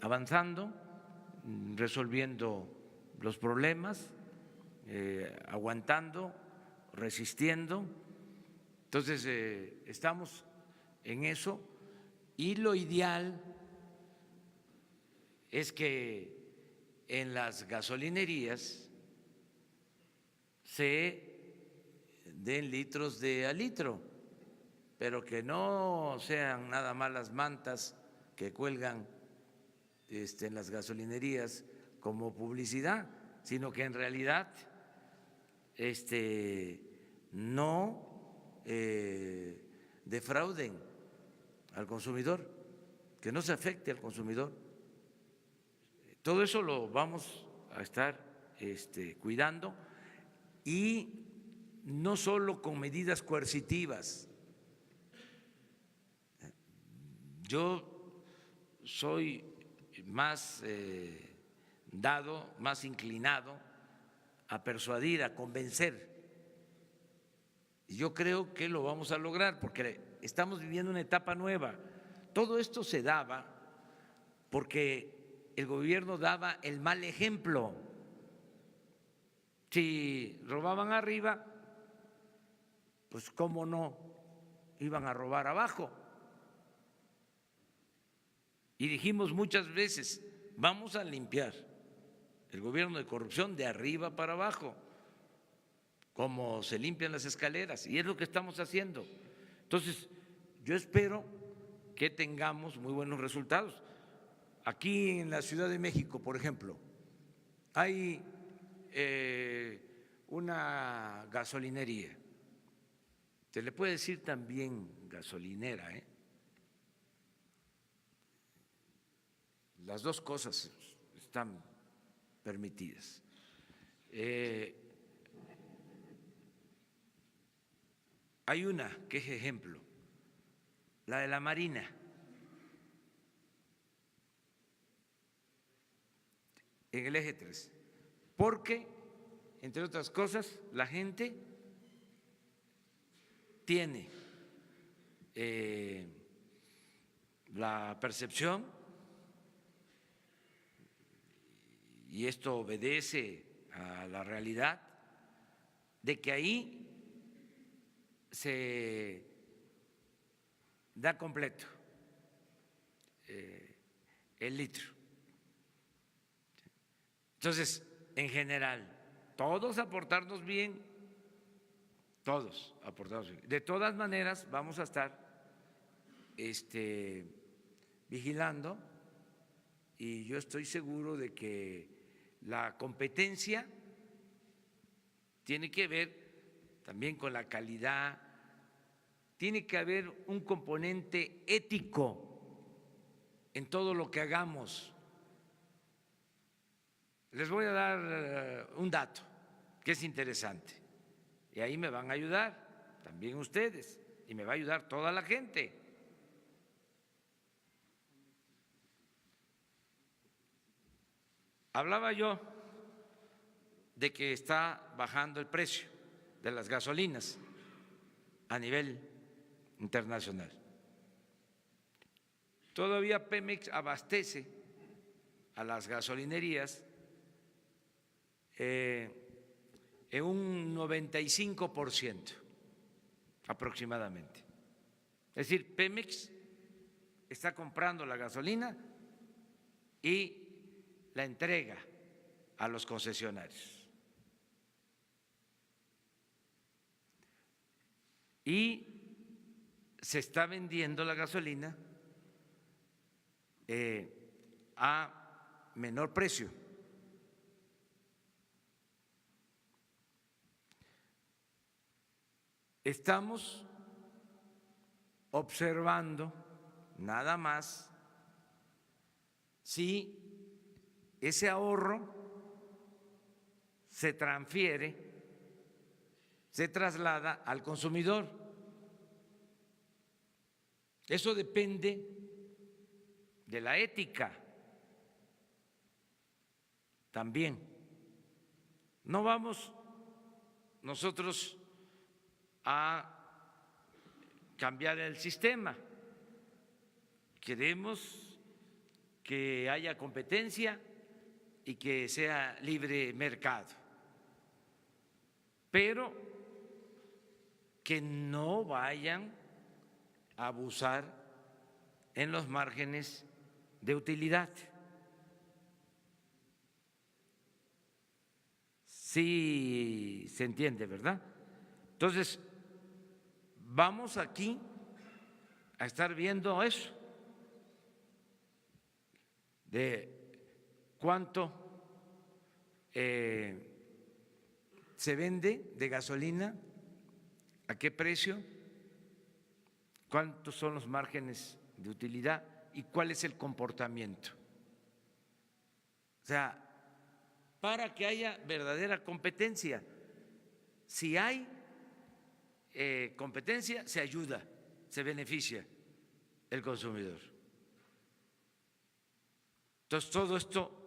avanzando, resolviendo los problemas. aguantando, resistiendo. Entonces, estamos en eso y lo ideal es que en las gasolinerías se den litros de a litro, pero que no sean nada más las mantas que cuelgan en las gasolinerías como publicidad, sino que en realidad no defrauden al consumidor, que no se afecte al consumidor. Todo eso lo vamos a estar cuidando y no solo con medidas coercitivas. Yo soy más dado, más inclinado a persuadir, a convencer. Y yo creo que lo vamos a lograr porque estamos viviendo una etapa nueva. Todo esto se daba porque el gobierno daba el mal ejemplo. Si robaban arriba, pues cómo no iban a robar abajo. Y dijimos muchas veces, vamos a limpiar el gobierno de corrupción de arriba para abajo, como se limpian las escaleras, y es lo que estamos haciendo. Entonces, yo espero que tengamos muy buenos resultados. Aquí en la Ciudad de México, por ejemplo, hay una gasolinería, se le puede decir también gasolinera, las dos cosas están permitidas. Hay una que es ejemplo, la de la Marina. En el eje 3, porque, entre otras cosas, la gente tiene la percepción, y esto obedece a la realidad, de que ahí se da completo el litro. Entonces, en general, todos aportarnos bien, todos aportarnos bien. De todas maneras, vamos a estar vigilando y yo estoy seguro de que la competencia tiene que ver también con la calidad, tiene que haber un componente ético en todo lo que hagamos. Les voy a dar un dato que es interesante y ahí me van a ayudar también ustedes y me va a ayudar toda la gente. Hablaba yo de que está bajando el precio de las gasolinas a nivel internacional. Todavía Pemex abastece a las gasolinerías en un 95% aproximadamente. Es decir, Pemex está comprando la gasolina y la entrega a los concesionarios. Y se está vendiendo la gasolina a menor precio. Estamos observando nada más si ese ahorro se transfiere, se traslada al consumidor. Eso depende de la ética también. No vamos nosotros a cambiar el sistema. Queremos que haya competencia y que sea libre mercado. pero que no vayan a abusar en los márgenes de utilidad. Sí se entiende, ¿verdad? Entonces, vamos aquí a estar viendo eso, de cuánto se vende de gasolina, a qué precio, cuántos son los márgenes de utilidad y cuál es el comportamiento. O sea, para que haya verdadera competencia. Si hay competencia, se ayuda, se beneficia el consumidor. Entonces, todo esto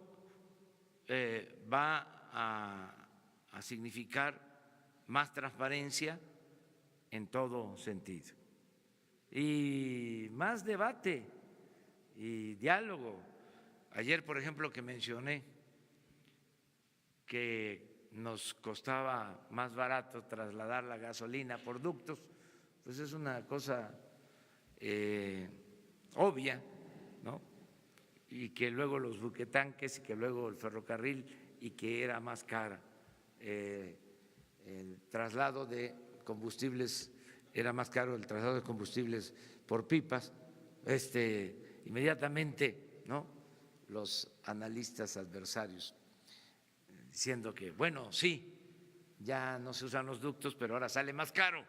va a significar más transparencia en todo sentido y más debate y diálogo. Ayer, por ejemplo, que mencioné que nos costaba más barato trasladar la gasolina por ductos, pues es una cosa obvia, ¿no? Y que luego los buquetanques y que luego el ferrocarril y que era más cara el traslado de combustibles, era más caro el traslado de combustibles por pipas, inmediatamente, ¿no?, los analistas adversarios diciendo que, bueno, sí, ya no se usan los ductos, pero ahora sale más caro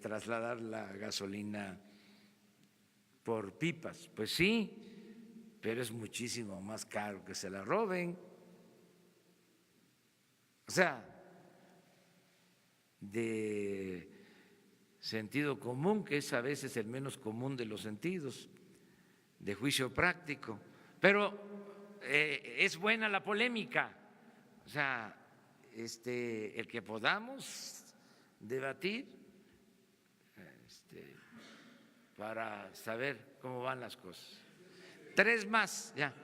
trasladar la gasolina por pipas. Pues sí, pero es muchísimo más caro que se la roben. O sea, de sentido común, que es a veces el menos común de los sentidos, de juicio práctico. Pero es buena la polémica, o sea, el que podamos debatir para saber cómo van las cosas. 3 más, ya.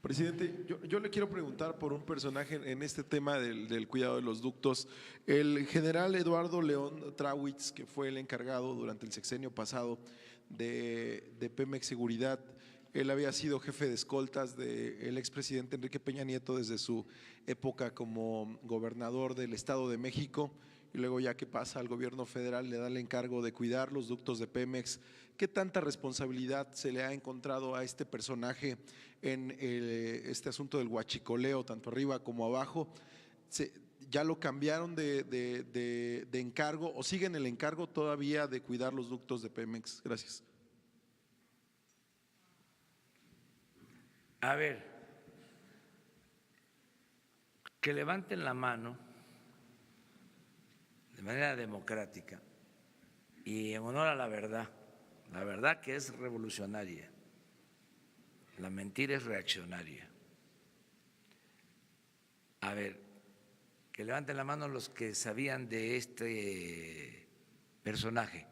Presidente, yo le quiero preguntar por un personaje en este tema del cuidado de los ductos. El general Eduardo León Trawitz, que fue el encargado durante el sexenio pasado de Pemex Seguridad, él había sido jefe de escoltas del expresidente Enrique Peña Nieto desde su época como gobernador del Estado de México, y luego ya que pasa al gobierno federal le da el encargo de cuidar los ductos de Pemex. ¿Qué tanta responsabilidad se le ha encontrado a este personaje en este asunto del huachicoleo, tanto arriba como abajo? ¿Ya lo cambiaron de encargo o siguen el encargo todavía de cuidar los ductos de Pemex? Gracias. A ver, que levanten la mano de manera democrática y en honor a la verdad que es revolucionaria, la mentira es reaccionaria. A ver, que levanten la mano los que sabían de este personaje.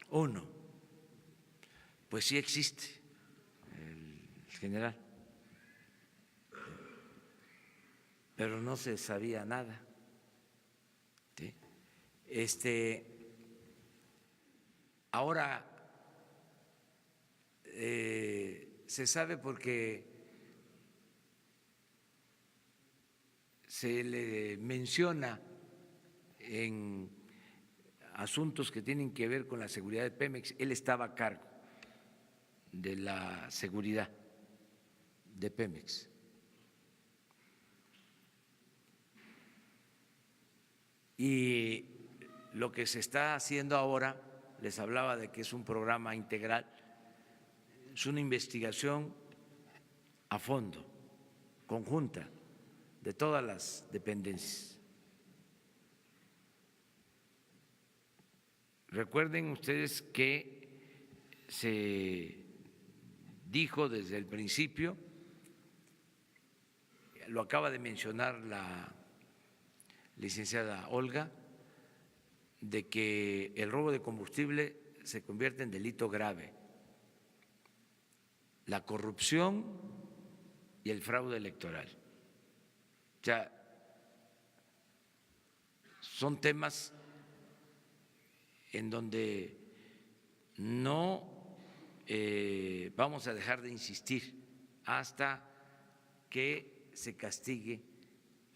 1. Pues sí existe el general, pero no se sabía nada. ¿Sí? Ahora se sabe porque se le menciona en asuntos que tienen que ver con la seguridad de Pemex. Él estaba a cargo de la seguridad de Pemex. Y lo que se está haciendo ahora, les hablaba de que es un programa integral, es una investigación a fondo, conjunta, de todas las dependencias. Recuerden ustedes que se dijo desde el principio, lo acaba de mencionar la licenciada Olga, de que el robo de combustible se convierte en delito grave. La corrupción y el fraude electoral. O sea, son temas en donde no vamos a dejar de insistir hasta que se castigue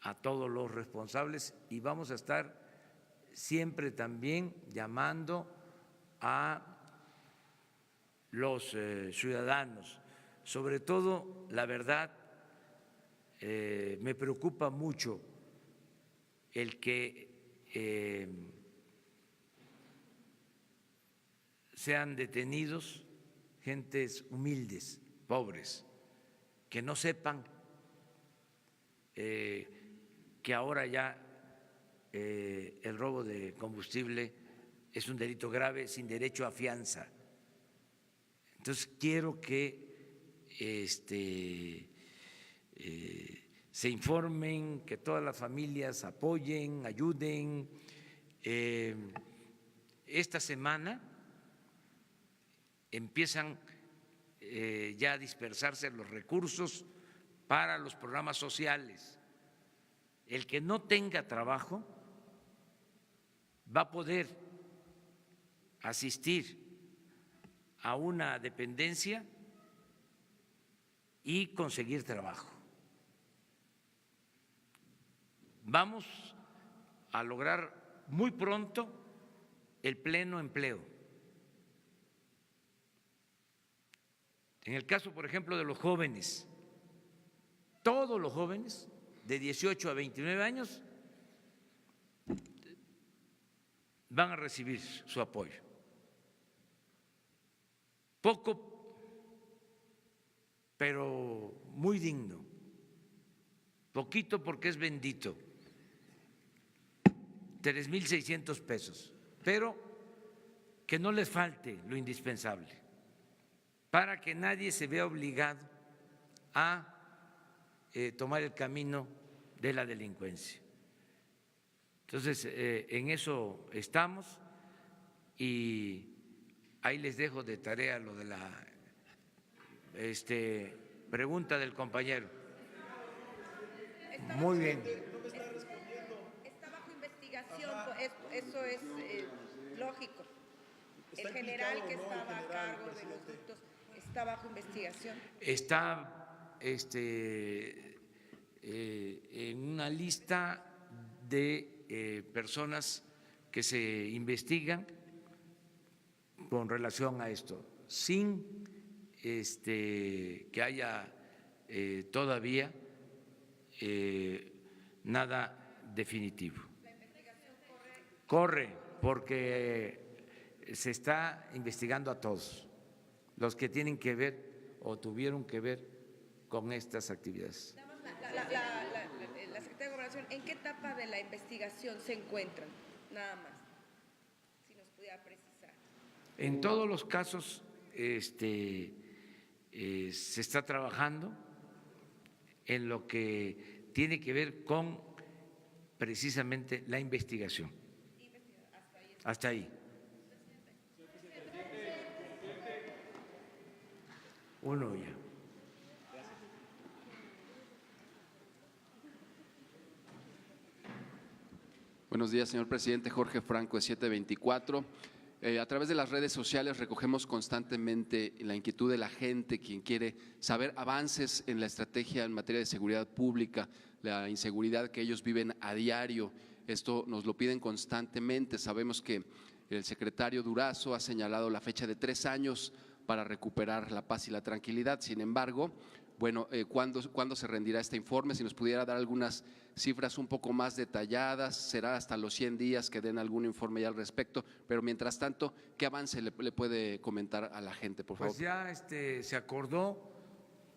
a todos los responsables y vamos a estar siempre también llamando a los ciudadanos, sobre todo la verdad. Me preocupa mucho el que sean detenidos gentes humildes, pobres, que no sepan que ahora ya el robo de combustible es un delito grave sin derecho a fianza. Entonces quiero que se informen, que todas las familias apoyen, ayuden. Esta semana empiezan ya a dispersarse los recursos para los programas sociales. El que no tenga trabajo va a poder asistir a una dependencia y conseguir trabajo. Vamos a lograr muy pronto el pleno empleo. En el caso, por ejemplo, de los jóvenes, todos los jóvenes de 18 a 29 años van a recibir su apoyo. Poco, pero muy digno. Poquito porque es bendito. 3,600 pesos, pero que no les falte lo indispensable, para que nadie se vea obligado a tomar el camino de la delincuencia. Entonces, en eso estamos y ahí les dejo de tarea lo de la pregunta del compañero. Muy bien. Está bajo investigación, eso es lógico. El general que estaba a cargo de los ductos está bajo investigación. Está en una lista de personas que se investigan con relación a esto, sin que haya todavía nada definitivo. ¿La investigación corre porque se está investigando a todos los que tienen que ver o tuvieron que ver con estas actividades. La Secretaría de Gobernación, ¿en qué etapa de la investigación se encuentran? Nada más, si nos pudiera precisar. En todos los casos se está trabajando en lo que tiene que ver con precisamente la investigación. Hasta ahí. Uno ya. Buenos días, señor presidente. Jorge Franco, de 724. A través de las redes sociales recogemos constantemente la inquietud de la gente, quien quiere saber avances en la estrategia en materia de seguridad pública, la inseguridad que ellos viven a diario. Esto nos lo piden constantemente. Sabemos que el secretario Durazo ha señalado la fecha de 3 años para recuperar la paz y la tranquilidad. Sin embargo, bueno, ¿cuándo se rendirá este informe? Si nos pudiera dar algunas cifras un poco más detalladas, será hasta los 100 días que den algún informe ya al respecto, pero mientras tanto, ¿qué avance le puede comentar a la gente, por favor? Pues ya se acordó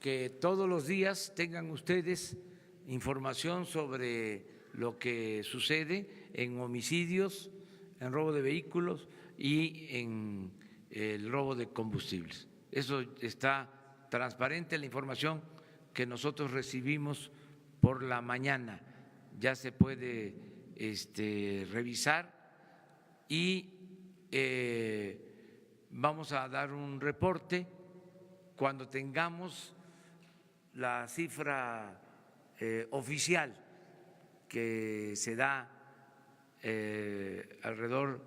que todos los días tengan ustedes información sobre lo que sucede en homicidios, en robo de vehículos y en el robo de combustibles. Eso está transparente, la información que nosotros recibimos por la mañana ya se puede revisar y vamos a dar un reporte cuando tengamos la cifra oficial que se da alrededor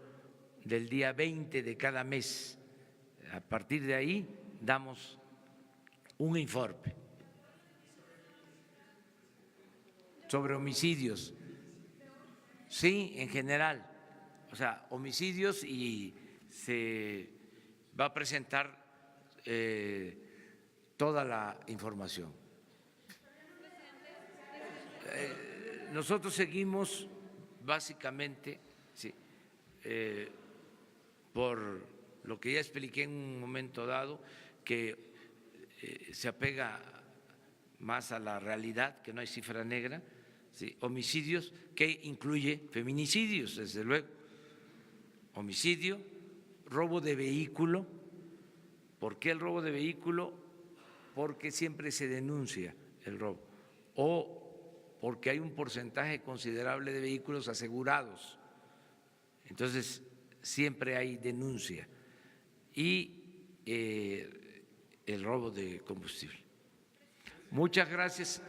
del día 20 de cada mes. A partir de ahí damos un informe sobre homicidios. Sí, en general, o sea, homicidios, y se va a presentar toda la información. Nosotros seguimos básicamente, sí, por lo que ya expliqué en un momento dado, que se apega más a la realidad, que no hay cifra negra, ¿sí? Homicidios, que incluye feminicidios, desde luego, homicidio, robo de vehículo. ¿Por qué el robo de vehículo? Porque siempre se denuncia el robo, o porque hay un porcentaje considerable de vehículos asegurados, entonces siempre hay denuncia, y el robo de combustible. Muchas gracias.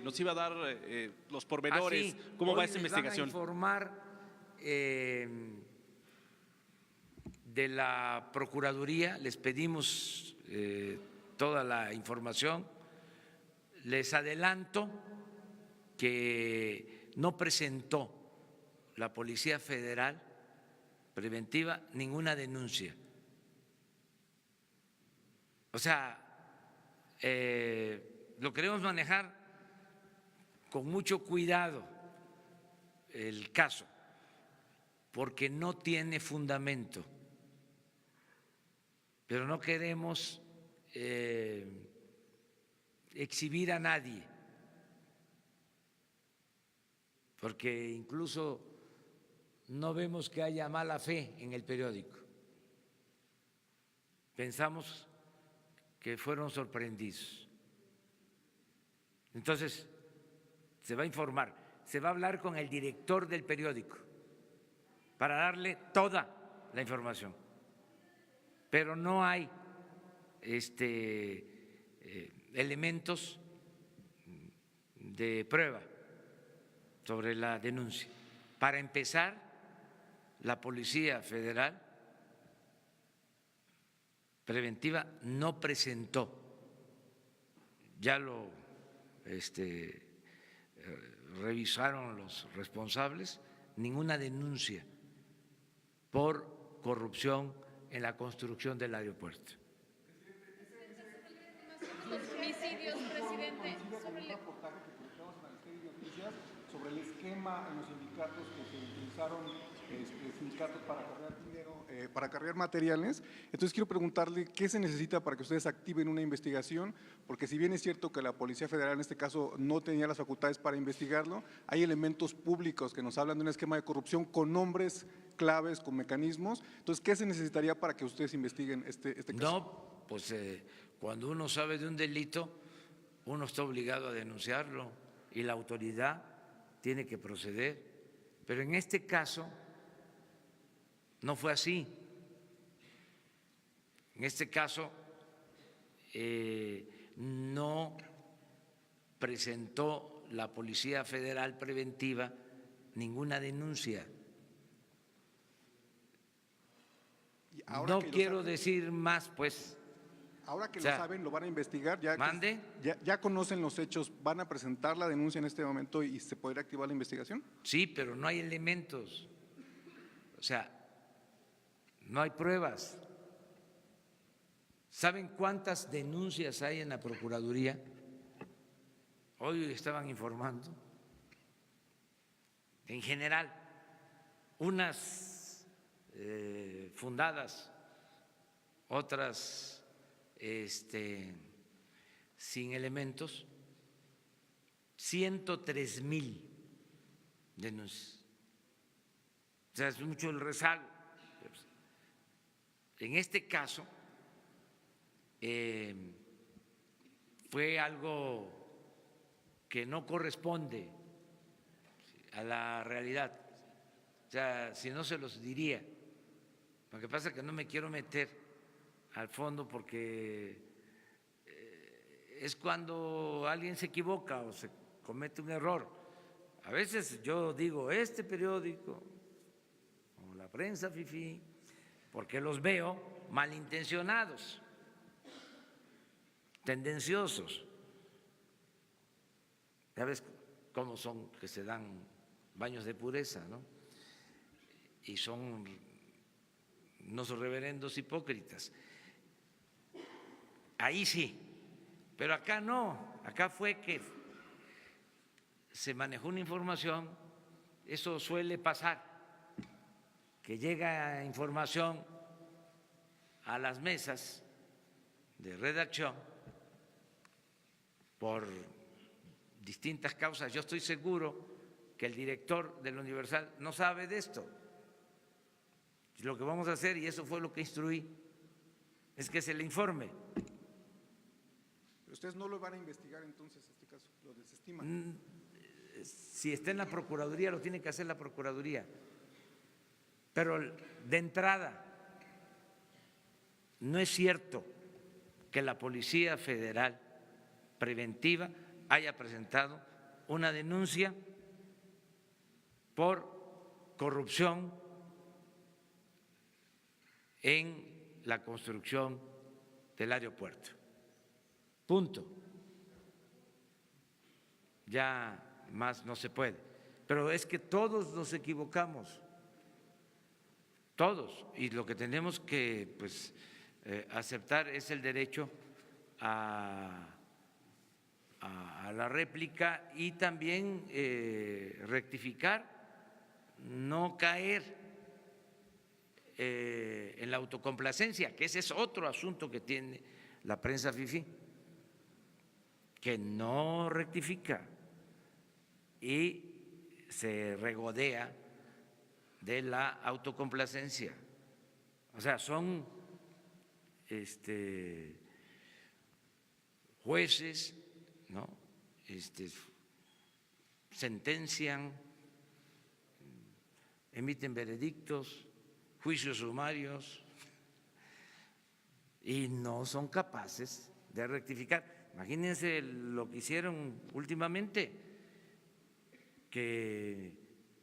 Nos iba a dar los pormenores, sí, cómo va hoy esta les van investigación. a informar de la Procuraduría, les pedimos toda la información. Les adelanto que no presentó la Policía Federal Preventiva ninguna denuncia. O sea, lo queremos manejar con mucho cuidado el caso, porque no tiene fundamento, pero no queremos exhibir a nadie, porque incluso no vemos que haya mala fe en el periódico. Pensamos que fueron sorprendidos. Entonces, se va a informar, se va a hablar con el director del periódico para darle toda la información, pero no hay elementos de prueba sobre la denuncia. Para empezar, la Policía Federal Preventiva no presentó, ya lo revisaron los responsables, ninguna denuncia por corrupción en la construcción del aeropuerto. Los homicidios, presidente. Sobre el esquema en los sindicatos que se utilizaron sindicatos para cargar dinero, para cargar materiales. Entonces quiero preguntarle qué se necesita para que ustedes activen una investigación, porque si bien es cierto que la Policía Federal en este caso no tenía las facultades para investigarlo, hay elementos públicos que nos hablan de un esquema de corrupción con nombres claves, con mecanismos. Entonces, ¿qué se necesitaría para que ustedes investiguen este caso? No, pues cuando uno sabe de un delito, uno está obligado a denunciarlo y la autoridad tiene que proceder, pero en este caso no fue así. En este caso no presentó la Policía Federal Preventiva ninguna denuncia. No quiero decir más, pues. Ahora que lo saben, lo van a investigar, ya conocen los hechos, ¿van a presentar la denuncia en este momento y se podrá activar la investigación? Sí, pero no hay elementos, o sea, no hay pruebas. ¿Saben cuántas denuncias hay en la Procuraduría? Hoy estaban informando, en general, unas fundadas, otras sin elementos, 103,000 denuncias. O sea, es mucho el rezago. En este caso fue algo que no corresponde a la realidad. O sea, si no se los diría, Lo que pasa es que no me quiero meter al fondo porque es cuando alguien se equivoca o se comete un error. A veces yo digo, este periódico o la prensa fifí, porque los veo malintencionados, tendenciosos. Ya ves cómo son, que se dan baños de pureza, ¿no? Y son unos reverendos hipócritas. Ahí sí, pero acá no, acá fue que se manejó una información, eso suele pasar, que llega información a las mesas de redacción por distintas causas. Yo estoy seguro que el director del Universal no sabe de esto. Lo que vamos a hacer, y eso fue lo que instruí, es que se le informe. ¿Ustedes no lo van a investigar entonces, este caso? ¿Lo desestiman? Si está en la Procuraduría, lo tiene que hacer la Procuraduría. Pero de entrada, no es cierto que la Policía Federal Preventiva haya presentado una denuncia por corrupción en la construcción del aeropuerto. Punto. Ya más no se puede. Pero es que todos nos equivocamos, todos, y lo que tenemos que aceptar es el derecho a la réplica y también rectificar, no caer en la autocomplacencia, que ese es otro asunto que tiene la prensa fifí, que no rectifica y se regodea de la autocomplacencia. O sea, son jueces, ¿no? Sentencian, emiten veredictos, juicios sumarios y no son capaces de rectificar. Imagínense lo que hicieron últimamente, que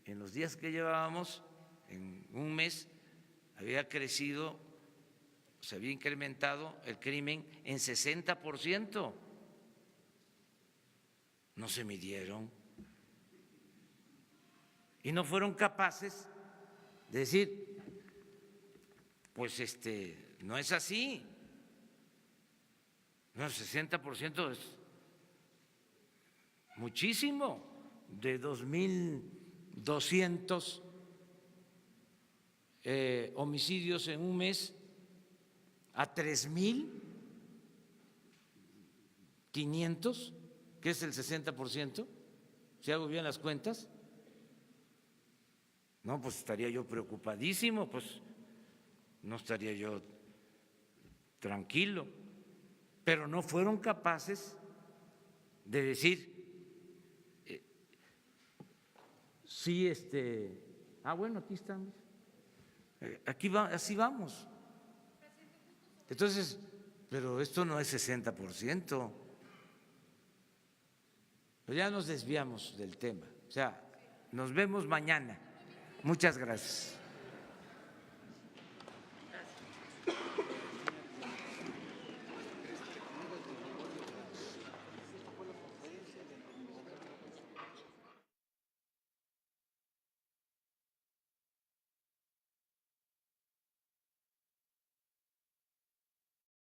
en los días que llevábamos, en un mes, había crecido, se había incrementado el crimen en 60%. No se midieron y no fueron capaces de decir, pues no es así. No, el 60% es muchísimo. De 2.200 homicidios en un mes a 3.500, que es el 60%, si hago bien las cuentas. No, pues estaría yo preocupadísimo, pues no estaría yo tranquilo. Pero no fueron capaces de decir, sí, bueno, aquí estamos, aquí va, así vamos. Entonces, pero esto no es 60%. Pero ya nos desviamos del tema. O sea, nos vemos mañana. Muchas gracias.